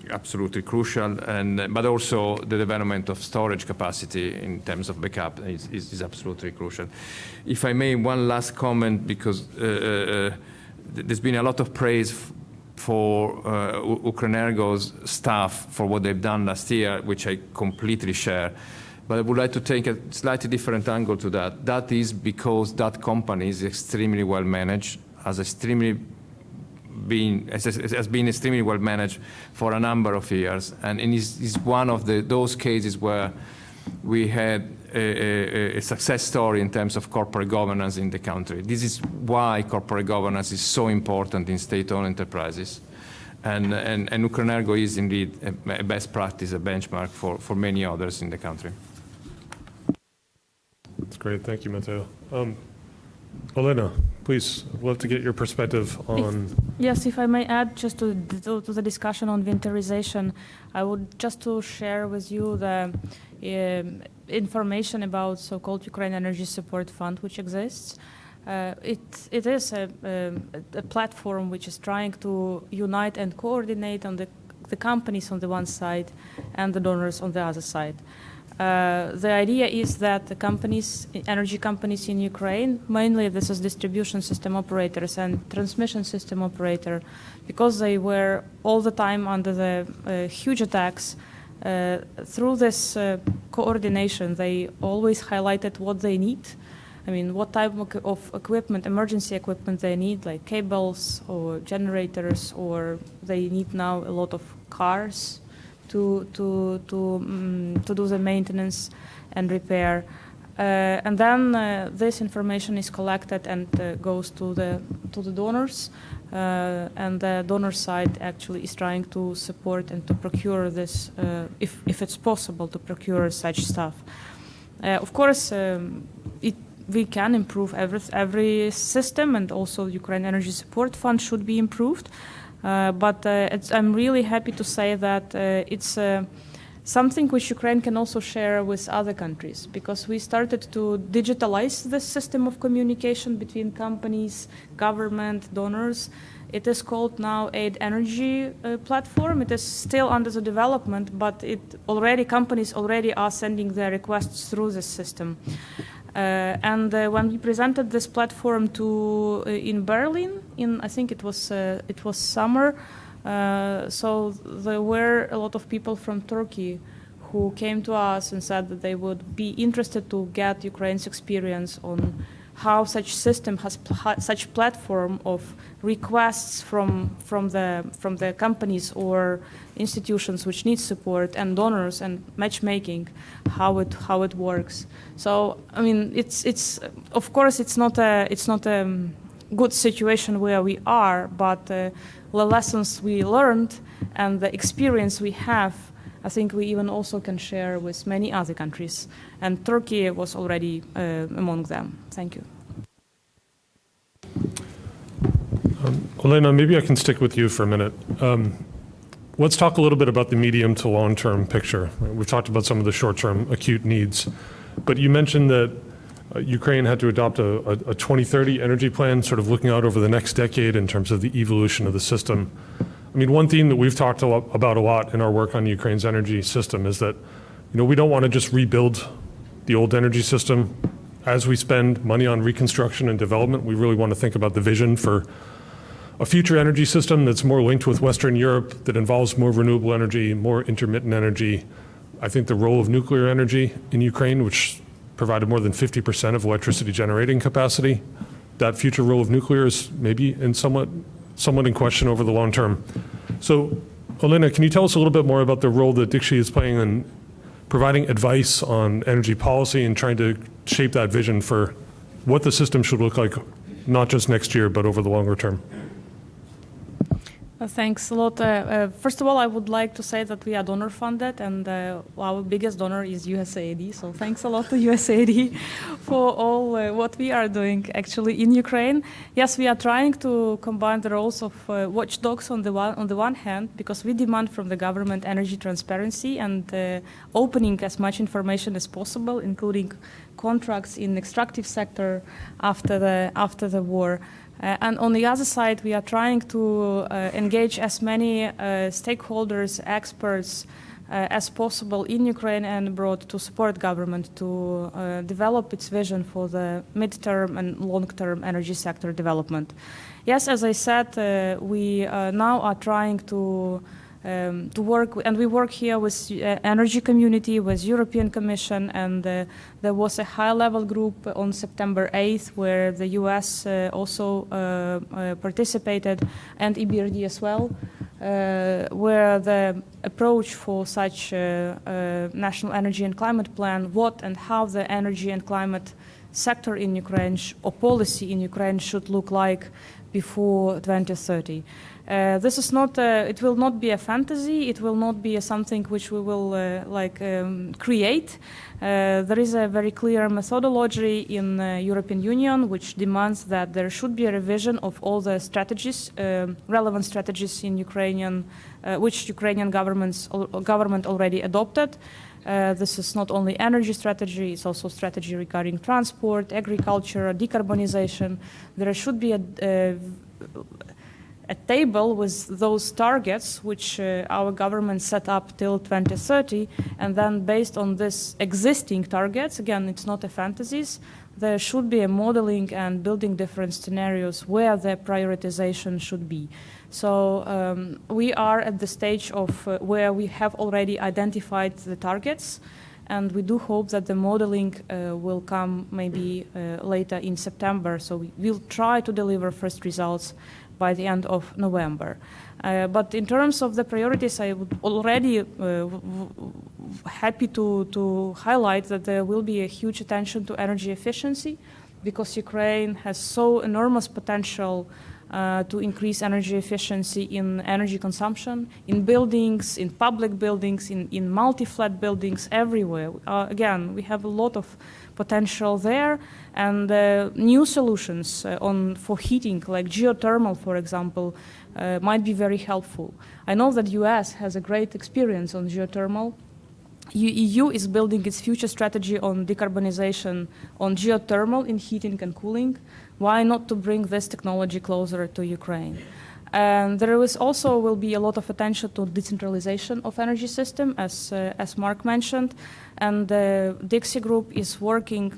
absolutely crucial. But also the development of storage capacity in terms of backup is absolutely crucial. If I may, one last comment, because there's been a lot of praise for Ukrenergo's staff for what they've done last year, which I completely share. But I would like to take a slightly different angle to that. That is because that company is extremely well managed, has been extremely well managed for a number of years, and is one of those cases where we had a success story in terms of corporate governance in the country. This is why corporate governance is so important in state-owned enterprises. And Ukrenergo is indeed a best practice, a benchmark for many others in the country. That's great. Thank you, Matteo. Olena, please, I'd love to get your perspective on... Yes, if I may add just to the discussion on winterization, I would just to share with you the information about so-called Ukrainian Energy Support Fund, which exists. It is a platform which is trying to unite and coordinate on the companies on the one side and the donors on the other side. The idea is that the companies, energy companies in Ukraine, mainly this is distribution system operators and transmission system operator, because they were all the time under the huge attacks, through this coordination, they always highlighted what they need. I mean, what type of equipment, emergency equipment they need, like cables or generators, or they need now a lot of cars to do the maintenance and repair. And then this information is collected and goes to the donors, and the donor side actually is trying to support and to procure this, if it's possible, to procure such stuff. Of course, we can improve every system, and also Ukraine Energy Support Fund should be improved. But I'm really happy to say that it's something which Ukraine can also share with other countries, because we started to digitalize the system of communication between companies, government, donors. It is called now Aid Energy platform. It is still under the development, but companies already are sending their requests through this system. And when we presented this platform in Berlin, I think it was summer, so there were a lot of people from Turkey who came to us and said that they would be interested to get Ukraine's experience on how such system has such platform of requests from the companies or institutions which need support, and donors and matchmaking, how it works. So I mean, it's of course it's not a good situation where we are, but the lessons we learned and the experience we have, I think we even also can share with many other countries, and Turkey was already among them. Thank you. Olena, maybe I can stick with you for a minute. Let's talk a little bit about the medium to long-term picture. We've talked about some of the short-term acute needs, but you mentioned that Ukraine had to adopt a 2030 energy plan, sort of looking out over the next decade in terms of the evolution of the system. I mean, one theme that we've talked about a lot in our work on Ukraine's energy system is that, we don't want to just rebuild the old energy system. As we spend money on reconstruction and development, we really want to think about the vision for a future energy system that's more linked with Western Europe, that involves more renewable energy, more intermittent energy. I think the role of nuclear energy in Ukraine, which provided more than 50% of electricity generating capacity, that future role of nuclear is maybe somewhat in question over the long term. So, Olena, can you tell us a little bit more about the role that Dixi is playing in providing advice on energy policy and trying to shape that vision for what the system should look like, not just next year, but over the longer term? Thanks a lot. First of all, I would like to say that we are donor funded, and our biggest donor is USAID. So thanks a lot to USAID for all what we are doing actually in Ukraine. Yes, we are trying to combine the roles of watchdogs on the one hand, because we demand from the government energy transparency and opening as much information as possible, including contracts in extractive sector after the war. And on the other side, we are trying to engage as many stakeholders, experts as possible in Ukraine and abroad to support government to develop its vision for the midterm and long-term energy sector development. Yes, as I said, we now are trying to work, and we work here with energy community, with European Commission, and there was a high-level group on September 8th where the US also participated, and EBRD as well, where the approach for such national energy and climate plan, what and how the energy and climate sector in Ukraine or policy in Ukraine should look like before 2030. This is not, it will not be a fantasy, it will not be something which we will create. There is a very clear methodology in the European Union which demands that there should be a revision of all the strategies, relevant strategies in Ukrainian, which Ukrainian government already adopted. This is not only energy strategy, it's also strategy regarding transport, agriculture, decarbonization. There should be a table with those targets which our government set up till 2030, and then based on this existing targets, again, it's not a fantasies, there should be a modeling and building different scenarios where the prioritization should be. So we are at the stage of where we have already identified the targets, and we do hope that the modeling will come maybe later in September. So we will try to deliver first results by the end of November. But in terms of the priorities, I would already happy to highlight that there will be a huge attention to energy efficiency, because Ukraine has so enormous potential to increase energy efficiency in energy consumption, in buildings, in public buildings, in multi-flat buildings, everywhere. Again, we have a lot of potential there, and new solutions for heating, like geothermal, for example, might be very helpful. I know that US has a great experience on geothermal. EU is building its future strategy on decarbonization on geothermal in heating and cooling. Why not to bring this technology closer to Ukraine? And there is also will be a lot of attention to decentralization of energy system, as Mark mentioned. And the Dixie Group is working,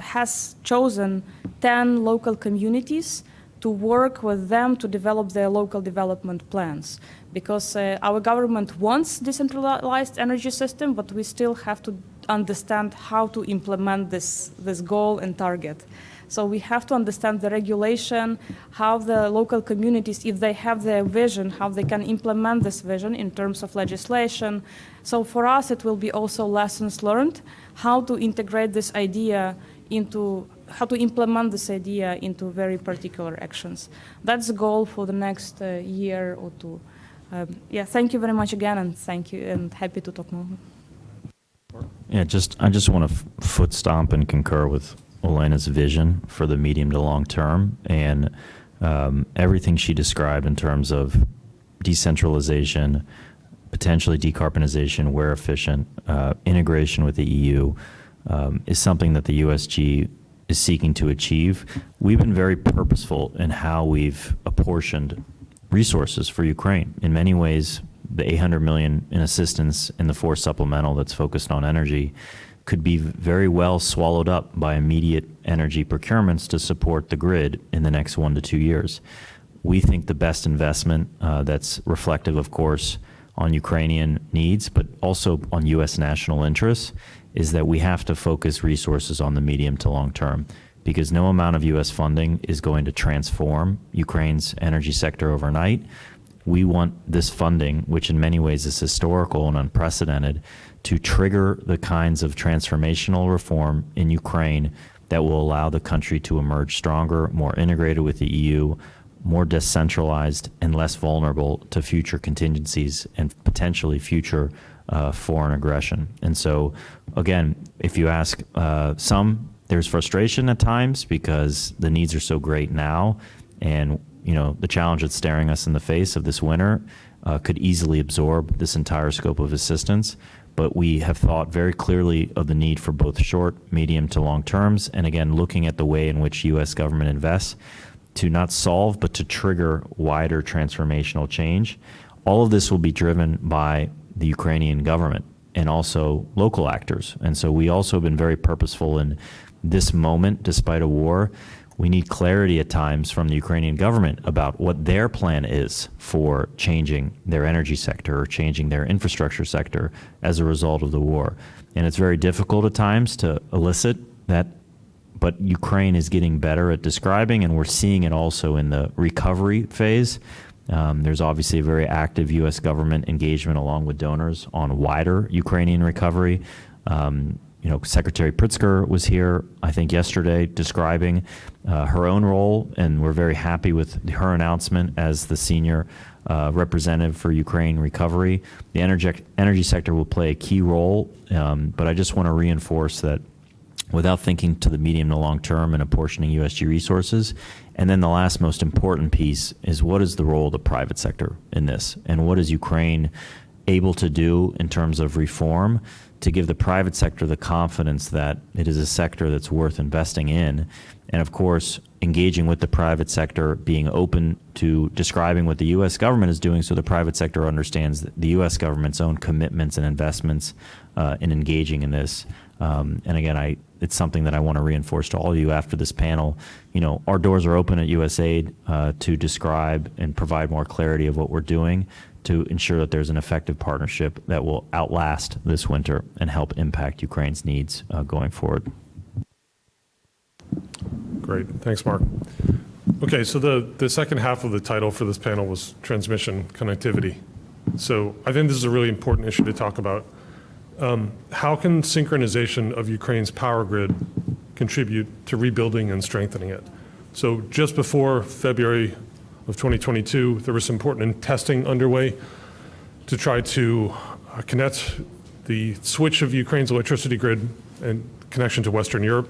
has chosen 10 local communities to work with them to develop their local development plans. Because our government wants decentralized energy system, but we still have to understand how to implement this goal and target. So we have to understand the regulation, how the local communities, if they have their vision, how they can implement this vision in terms of legislation. So for us, it will be also lessons learned, how to integrate this idea into, how to implement this idea into very particular actions. That's the goal for the next year or two. Yeah, thank you very much again, and thank you, and happy to talk more. Yeah, I just want to foot stomp and concur with Olena's vision for the medium to long term, and everything she described in terms of decentralization, potentially decarbonization where efficient, integration with the EU is something that the USG is seeking to achieve. We've been very purposeful in how we've apportioned resources for Ukraine. In many ways, the 800 million in assistance in the 4 supplemental that's focused on energy could be very well swallowed up by immediate energy procurements to support the grid in the next 1 to 2 years. We think the best investment that's reflective, of course, on Ukrainian needs, but also on U.S. national interests, is that we have to focus resources on the medium to long term, because no amount of U.S. funding is going to transform Ukraine's energy sector overnight. We want this funding, which in many ways is historical and unprecedented, to trigger the kinds of transformational reform in Ukraine that will allow the country to emerge stronger, more integrated with the EU, more decentralized, and less vulnerable to future contingencies and potentially future foreign aggression. And so, again, if you ask there's frustration at times because the needs are so great now, and the challenge that's staring us in the face of this winter could easily absorb this entire scope of assistance. But we have thought very clearly of the need for both short, medium to long terms, and again, looking at the way in which U.S. government invests to not solve, but to trigger wider transformational change. All of this will be driven by the Ukrainian government and also local actors. And so we also have been very purposeful in this moment, despite a war. We need clarity at times from the Ukrainian government about what their plan is for changing their energy sector or changing their infrastructure sector as a result of the war. And it's very difficult at times to elicit that, but Ukraine is getting better at describing, and we're seeing it also in the recovery phase. There's obviously a very active U.S. government engagement along with donors on wider Ukrainian recovery. Secretary Pritzker was here, I think, yesterday describing her own role, and we're very happy with her announcement as the senior representative for Ukraine recovery. The energy sector will play a key role, but I just want to reinforce that without thinking to the medium to long term and apportioning USG resources. And then the last most important piece is, what is the role of the private sector in this? And what is Ukraine able to do in terms of reform to give the private sector the confidence that it is a sector that's worth investing in? And of course, engaging with the private sector, being open to describing what the U.S. government is doing so the private sector understands the U.S. government's own commitments and investments in engaging in this. And again, it's something that I want to reinforce to all of you after this panel. Our doors are open at USAID to describe and provide more clarity of what we're doing to ensure that there's an effective partnership that will outlast this winter and help impact Ukraine's needs going forward. Great. Thanks, Mark. Okay, so the second half of the title for this panel was transmission connectivity. So I think this is a really important issue to talk about. How can synchronization of Ukraine's power grid contribute to rebuilding and strengthening it? So just before February of 2022, there was some important testing underway to try to connect the switch of Ukraine's electricity grid and connection to Western Europe.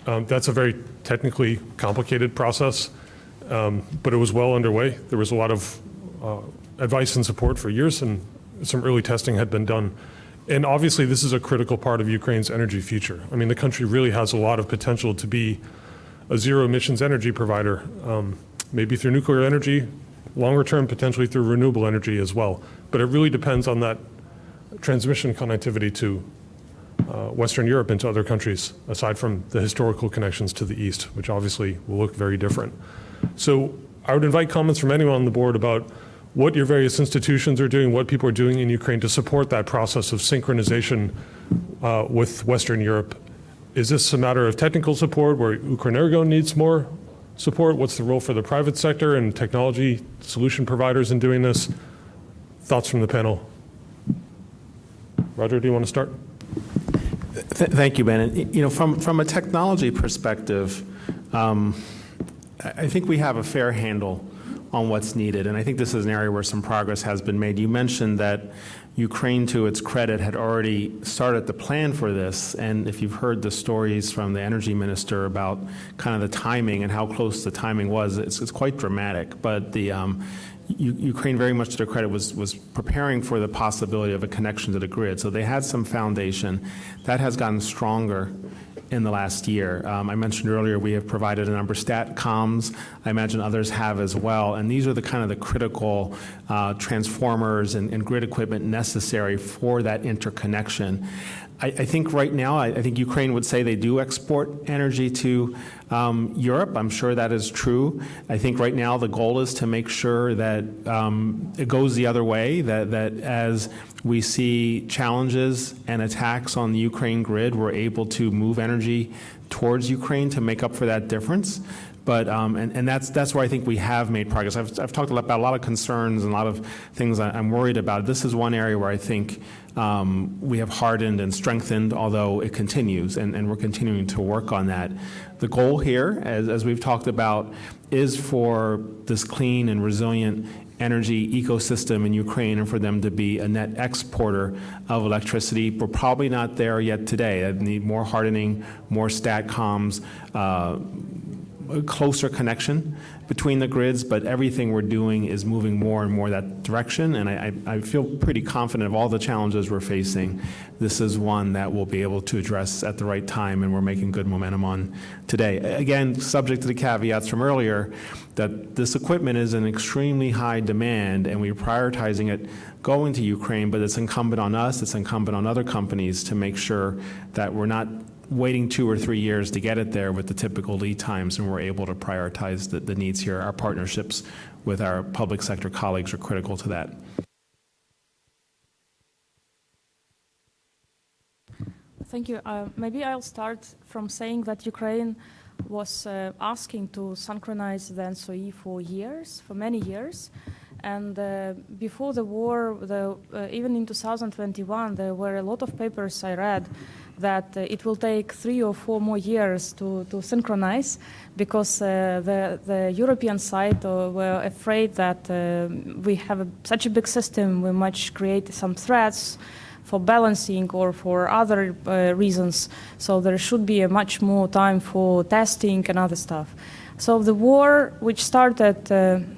That's a very technically complicated process, but it was well underway. There was a lot of advice and support for years, and some early testing had been done. And obviously, this is a critical part of Ukraine's energy future. I mean, the country really has a lot of potential to be a zero emissions energy provider, maybe through nuclear energy, longer term, potentially through renewable energy as well. But it really depends on that transmission connectivity to Western Europe and to other countries, aside from the historical connections to the east, which obviously will look very different. So I would invite comments from anyone on the board about what your various institutions are doing, what people are doing in Ukraine to support that process of synchronization with Western Europe. Is this a matter of technical support where Ukrenergo needs more support? What's the role for the private sector and technology solution providers in doing this? Thoughts from the panel? Roger, do you want to start? Thank you, Ben. And, from a technology perspective, I think we have a fair handle on what's needed, and I think this is an area where some progress has been made. You mentioned that Ukraine, to its credit, had already started the plan for this, and if you've heard the stories from the energy minister about kind of the timing and how close the timing was, it's quite dramatic. But the Ukraine, very much to their credit, was preparing for the possibility of a connection to the grid. So they had some foundation. That has gotten stronger in the last year. I mentioned earlier we have provided a number of StatComs. I imagine others have as well. And these are the kind of the critical transformers and grid equipment necessary for that interconnection. I think right now, I think Ukraine would say they do export energy to Europe. I'm sure that is true. I think right now the goal is to make sure that it goes the other way, that as we see challenges and attacks on the Ukraine grid, we're able to move energy towards Ukraine to make up for that difference. But and that's where I think we have made progress. I've talked about a lot of concerns and a lot of things I'm worried about. This is one area where I think we have hardened and strengthened, although it continues, and we're continuing to work on that. The goal here, as we've talked about, is for this clean and resilient energy ecosystem in Ukraine and for them to be a net exporter of electricity. We're probably not there yet today. I need more hardening, more StatComs, a closer connection between the grids, but everything we're doing is moving more and more that direction, and I feel pretty confident of all the challenges we're facing. This is one that we'll be able to address at the right time, and we're making good momentum on today. Again, subject to the caveats from earlier, that this equipment is in extremely high demand, and we're prioritizing it going to Ukraine, but it's incumbent on us, it's incumbent on other companies to make sure that we're not waiting 2 or 3 years to get it there with the typical lead times, and we're able to prioritize the needs here. Our partnerships with our public sector colleagues are critical to that. Thank you. Maybe I'll start from saying that Ukraine was asking to synchronize the NSOE for many years. And before the war, even in 2021, there were a lot of papers I read that it will take 3 or 4 more years to synchronize, because the European side were afraid that we have such a big system, we might create some threats for balancing or for other reasons. So there should be a much more time for testing and other stuff. So the war, which started,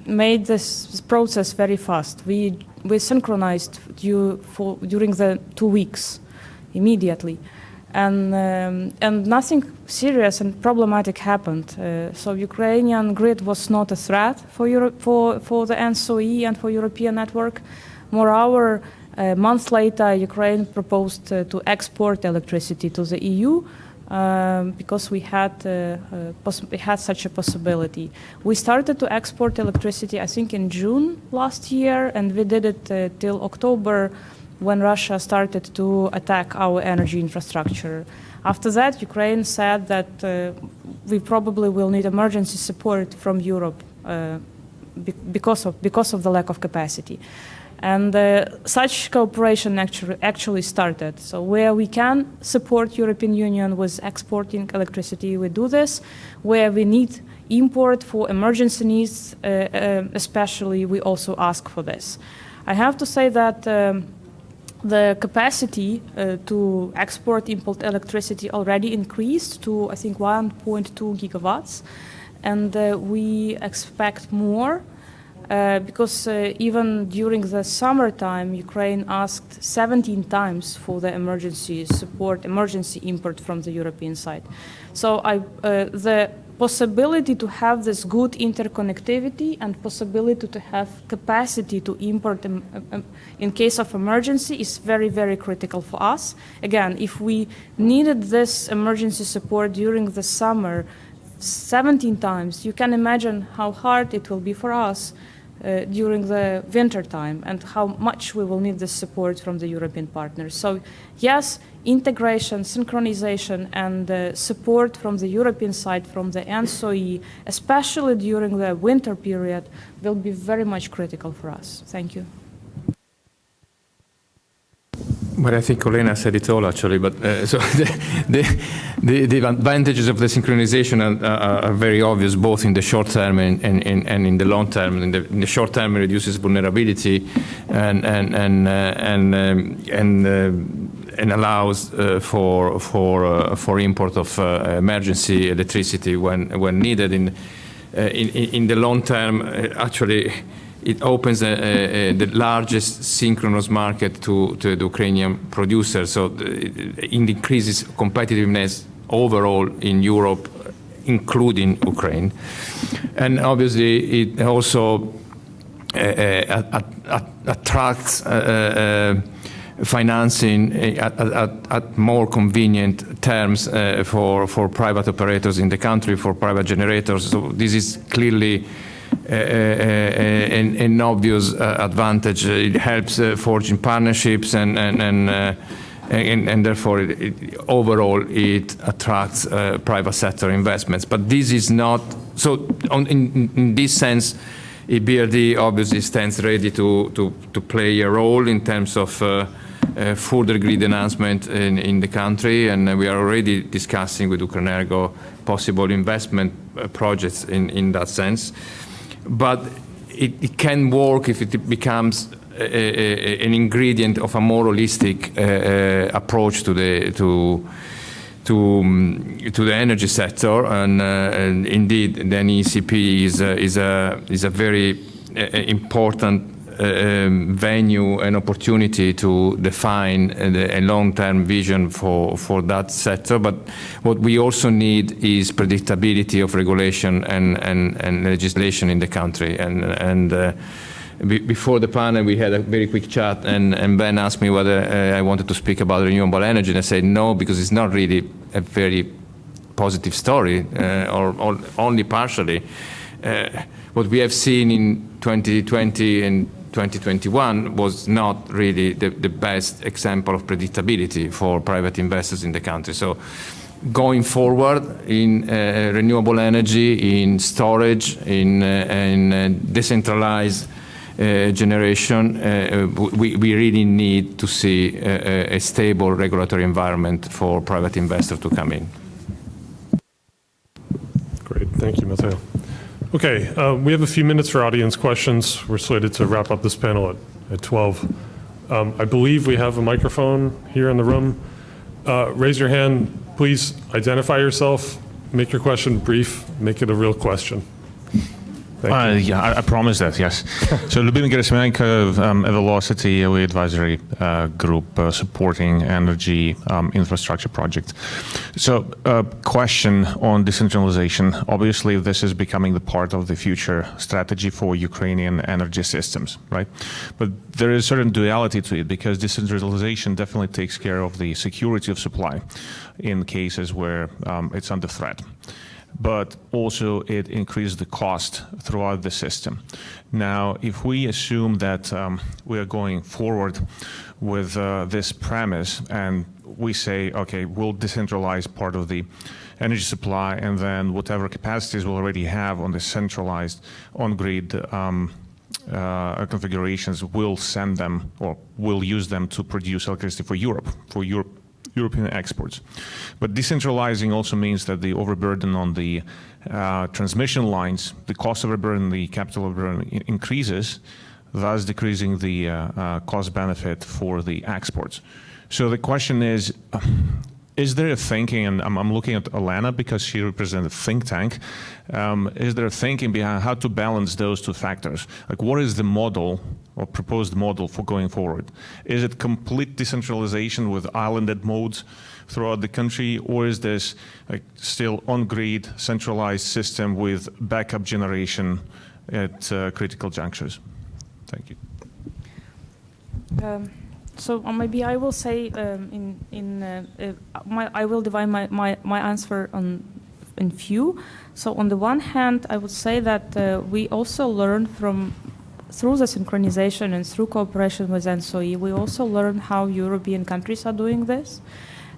made this process very fast. We synchronized during the 2 weeks, immediately. And nothing serious and problematic happened. So Ukrainian grid was not a threat for Europe, for the NSOE and for European network. Moreover, a month later, Ukraine proposed to export electricity to the EU because we had such a possibility. We started to export electricity, I think, in June last year, and we did it till October, when Russia started to attack our energy infrastructure. After that, Ukraine said that we probably will need emergency support from Europe because of the lack of capacity. And such cooperation actually started. So where we can support European Union with exporting electricity, we do this. Where we need import for emergency needs, especially, we also ask for this. I have to say that the capacity to import electricity already increased to, I think, 1.2 gigawatts. And we expect more. Because even during the summertime, Ukraine asked 17 times for the emergency support, emergency import from the European side. So the possibility to have this good interconnectivity and possibility to have capacity to import in case of emergency is very, very critical for us. Again, if we needed this emergency support during the summer 17 times, you can imagine how hard it will be for us during the winter time and how much we will need this support from the European partners. So yes, integration, synchronization, and support from the European side, from the NSOE, especially during the winter period, will be very much critical for us. Thank you. But I think Olena said it all, actually. But so the advantages of the synchronization are very obvious, both in the short term and in the long term. In the short term, it reduces vulnerability and allows for import of emergency electricity when needed. In the long term, actually, it opens the largest synchronous market to the Ukrainian producers, so it increases competitiveness overall in Europe, including Ukraine. And obviously, it also attracts financing at more convenient terms for private operators in the country, for private generators. So this is clearly an obvious advantage. It helps forging partnerships and therefore overall it attracts private sector investments. But this is not so. In this sense, EBRD obviously stands ready to play a role in terms of further grid enhancement in the country, and we are already discussing with Ukrenergo possible investment projects in that sense. But it can work if it becomes an ingredient of a more holistic approach to the energy sector, and indeed, then ECP is a very important venue and opportunity to define a long-term vision for that sector. But what we also need is predictability of regulation and legislation in the country. And before the panel, we had a very quick chat, and Ben asked me whether I wanted to speak about renewable energy, and I said no, because it's not really a very positive story, or only partially. What we have seen in 2020 and 2021 was not really the best example of predictability for private investors in the country. So going forward in renewable energy, in storage, in decentralized generation, we really need to see a stable regulatory environment for private investors to come in. Great, thank you, Matteo. Okay, we have a few minutes for audience questions. We're slated to wrap up this panel at 12. I believe we have a microphone here in the room. Raise your hand, please identify yourself, make your question brief, make it a real question. Yeah, I promise that, yes. So Lubin Gerasimenko, a Velocity, a advisory group supporting energy infrastructure projects. So question on decentralization. Obviously, this is becoming the part of the future strategy for Ukrainian energy systems, right? But there is a certain duality to it because decentralization definitely takes care of the security of supply in cases where it's under threat. But also it increases the cost throughout the system. Now, if we assume that we are going forward with this premise and we say, okay, we'll decentralize part of the energy supply and then whatever capacities we already have on the centralized on-grid configurations, we'll send them or we'll use them to produce electricity for European exports. But decentralizing also means that the overburden on the transmission lines, the cost overburden, the capital overburden increases, thus decreasing the cost benefit for the exports. So the question is there a thinking, and I'm looking at Alana because she represents a think tank, is there a thinking behind how to balance those two factors? Like what is the model or proposed model for going forward? Is it complete decentralization with islanded modes throughout the country, or is this like still on-grid centralized system with backup generation at critical junctures? Thank you. So maybe I will say I will divide my answer in few. So on the one hand, I would say that we also learn through the synchronization and through cooperation with NSOE, we also learn how European countries are doing this.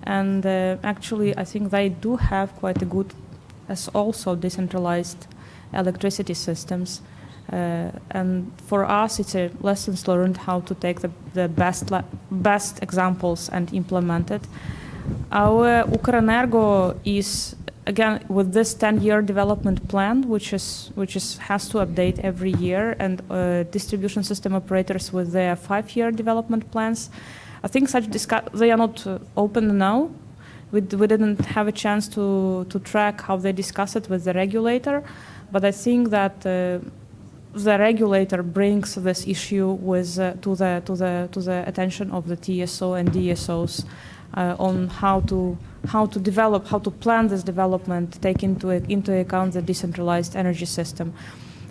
And actually, I think they do have quite a good, as also decentralized electricity systems. And for us, it's a lessons learned how to take the best examples and implement it. Our Ukrenergo is, again, with this 10-year development plan, which has to update every year, and distribution system operators with their 5-year development plans. I think they are not open now. We didn't have a chance to track how they discuss it with the regulator, but I think that the regulator brings this issue to the attention of the TSO and DSOs on how to develop, how to plan this development, take into account the decentralized energy system.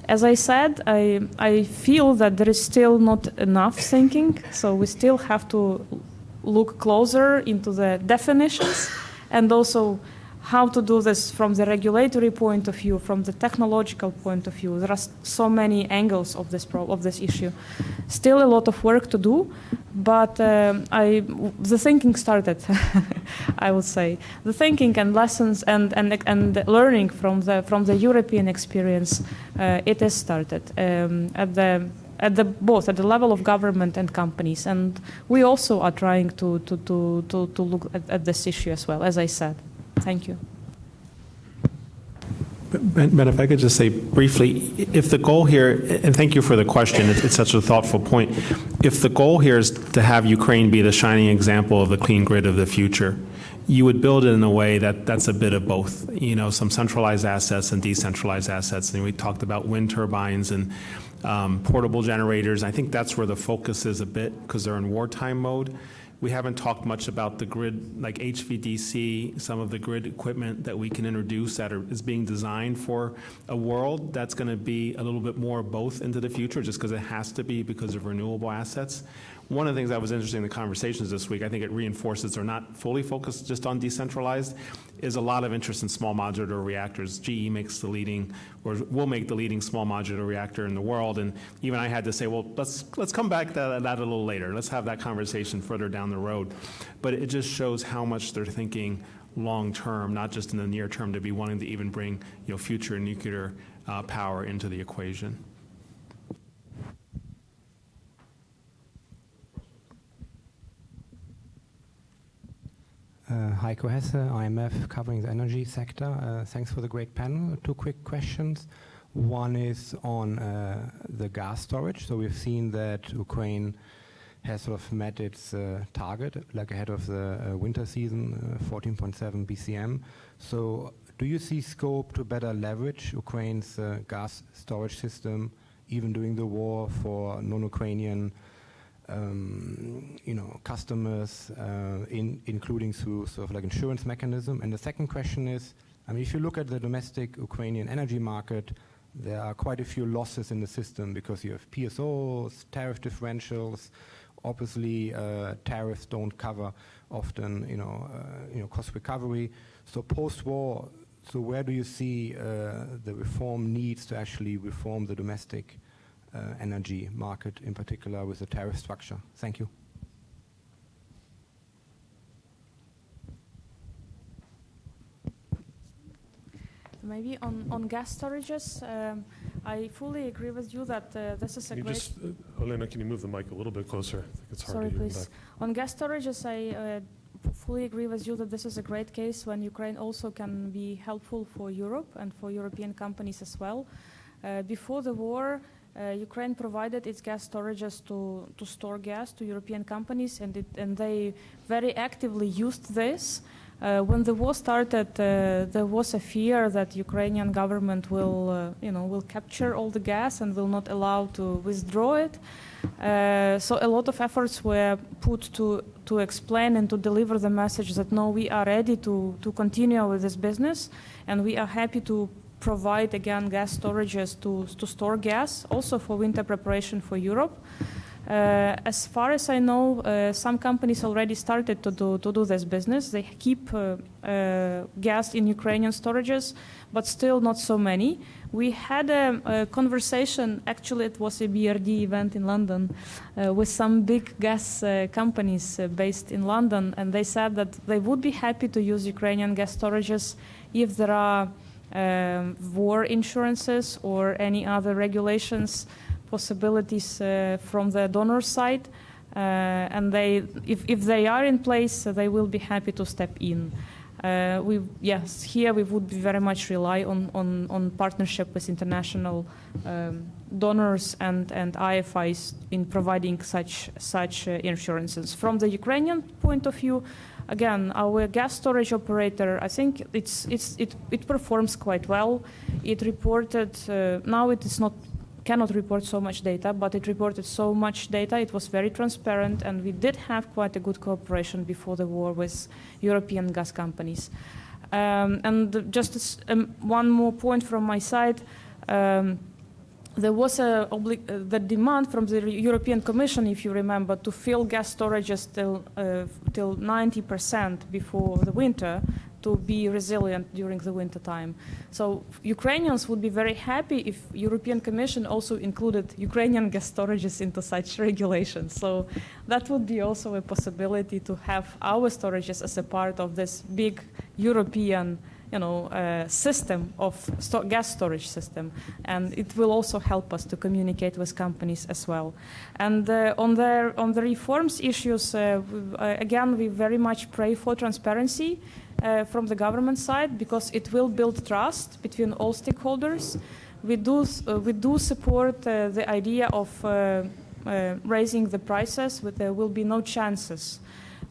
As I said, I feel that there is still not enough thinking, so we still have to look closer into the definitions and also how to do this from the regulatory point of view, from the technological point of view. There are so many angles of this issue. Still a lot of work to do, but the thinking started, I would say. The thinking and lessons and learning from the European experience, it has started both at the level of government and companies, and we also are trying to look at this issue as well, as I said. Thank you. Ben, if I could just say briefly, if the goal here, and thank you for the question, it's such a thoughtful point. If the goal here is to have Ukraine be the shining example of the clean grid of the future, you would build it in a way that's a bit of both, some centralized assets and decentralized assets. And we talked about wind turbines and portable generators. I think that's where the focus is a bit because they're in wartime mode. We haven't talked much about the grid, like HVDC, some of the grid equipment that we can introduce that is being designed for a world that's going to be a little bit more both into the future just because it has to be because of renewable assets. One of the things that was interesting in the conversations this week, I think it reinforces they're not fully focused just on decentralized, is a lot of interest in small modular reactors. GE makes the leading, or will make the leading small modular reactor in the world. And even I had to say, well, let's come back to that a little later. Let's have that conversation further down the road. But it just shows how much they're thinking long term, not just in the near term, to be wanting to even bring future nuclear power into the equation. Heiko Hesse, IMF, covering the energy sector. Thanks for the great panel. Two quick questions. One is on the gas storage. So we've seen that Ukraine has sort of met its target, like ahead of the winter season, 14.7 BCM. So do you see scope to better leverage Ukraine's gas storage system, even during the war, for non-Ukrainian customers, including through sort of like insurance mechanism? And the second question is, I mean, if you look at the domestic Ukrainian energy market, there are quite a few losses in the system because you have PSOs, tariff differentials. Obviously, tariffs don't cover often, cost recovery. So post-war, so where do you see the reform needs to actually reform the domestic energy market, in particular with the tariff structure? Thank you. Maybe on gas storages, I fully agree with you that this is a great... Olena, can you move the mic a little bit closer? I think it's hard Sorry, to hear please. back. On gas storages, I fully agree with you that this is a great case when Ukraine also can be helpful for Europe and for European companies as well. Before the war, Ukraine provided its gas storages to store gas to European companies, and they very actively used this. When the war started, there was a fear that Ukrainian government will capture all the gas and will not allow to withdraw it. So a lot of efforts were put to explain and to deliver the message that no, we are ready to continue with this business, and we are happy to provide again gas storages to store gas, also for winter preparation for Europe. As far as I know, some companies already started to do this business. They keep gas in Ukrainian storages, but still not so many. We had a conversation, actually it was a BRD event in London, with some big gas companies based in London, and they said that they would be happy to use Ukrainian gas storages if there are war insurances or any other regulations possibilities from the donor side, and if they are in place, they will be happy to step in. Here we would very much rely on partnership with international donors and IFIs in providing such insurances. From the Ukrainian point of view, again, our gas storage operator, I think it performs quite well. It reported now it is not. Cannot report so much data, but it reported so much data. It was very transparent, and we did have quite a good cooperation before the war with European gas companies. And just one more point from my side. There was the demand from the European Commission, if you remember, to fill gas storages till 90% before the winter, to be resilient during the winter time. So Ukrainians would be very happy if European Commission also included Ukrainian gas storages into such regulations. So that would be also a possibility to have our storages as a part of this big European system of gas storage system, and it will also help us to communicate with companies as well. And on the reforms issues, again, we very much pray for transparency from the government side, because it will build trust between all stakeholders. We do support the idea of raising the prices, but there will be no chances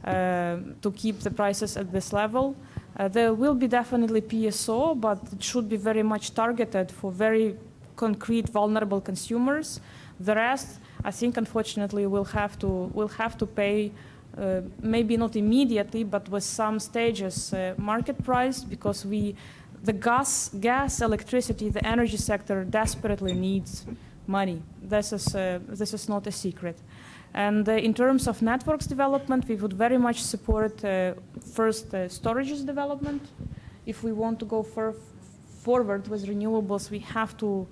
to keep the prices at this level. There will be definitely PSO, but it should be very much targeted for very concrete, vulnerable consumers. The rest, I think, unfortunately, will have to pay, maybe not immediately, but with some stages, market price, because the gas, electricity, the energy sector desperately needs money. This is not a secret. And in terms of networks development, we would very much support first storages development. If we want to go forward with renewables, we have to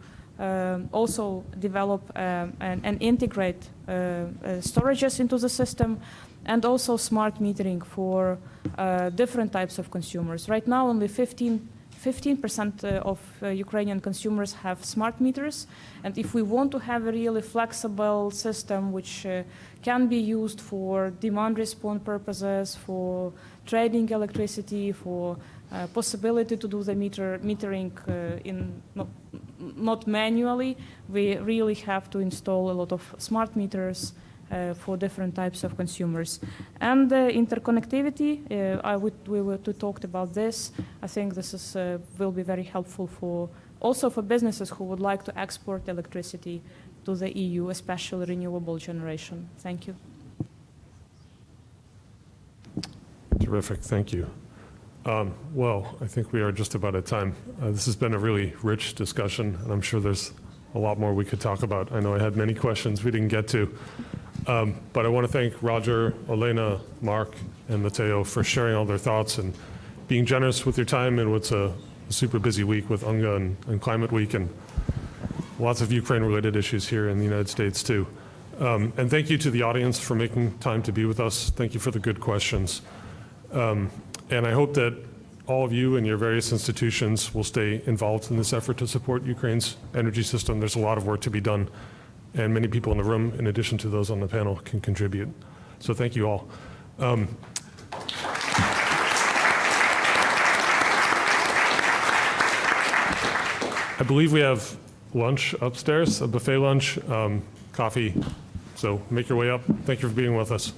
also develop and integrate storages into the system, and also smart metering for different types of consumers. Right now, only 15 15% of Ukrainian consumers have smart meters, and if we want to have a really flexible system which can be used for demand response purposes, for trading electricity, for possibility to do the metering not manually, we really have to install a lot of smart meters for different types of consumers. And interconnectivity, we talked about this. I think this is, will be very helpful also for businesses who would like to export electricity to the EU, especially renewable generation. Thank you. Terrific, thank you. Well, I think we are just about at time. This has been a really rich discussion, and I'm sure there's a lot more we could talk about. I know I had many questions we didn't get to. But I want to thank Roger, Olena, Mark, and Matteo for sharing all their thoughts and being generous with your time in what's a super busy week with UNGA and Climate Week and lots of Ukraine-related issues here in the United States too. And thank you to the audience for making time to be with us. Thank you for the good questions. And I hope that all of you and your various institutions will stay involved in this effort to support Ukraine's energy system. There's a lot of work to be done, and many people in the room, in addition to those on the panel, can contribute. So thank you all. I believe we have lunch upstairs, a buffet lunch, coffee. So make your way up. Thank you for being with us.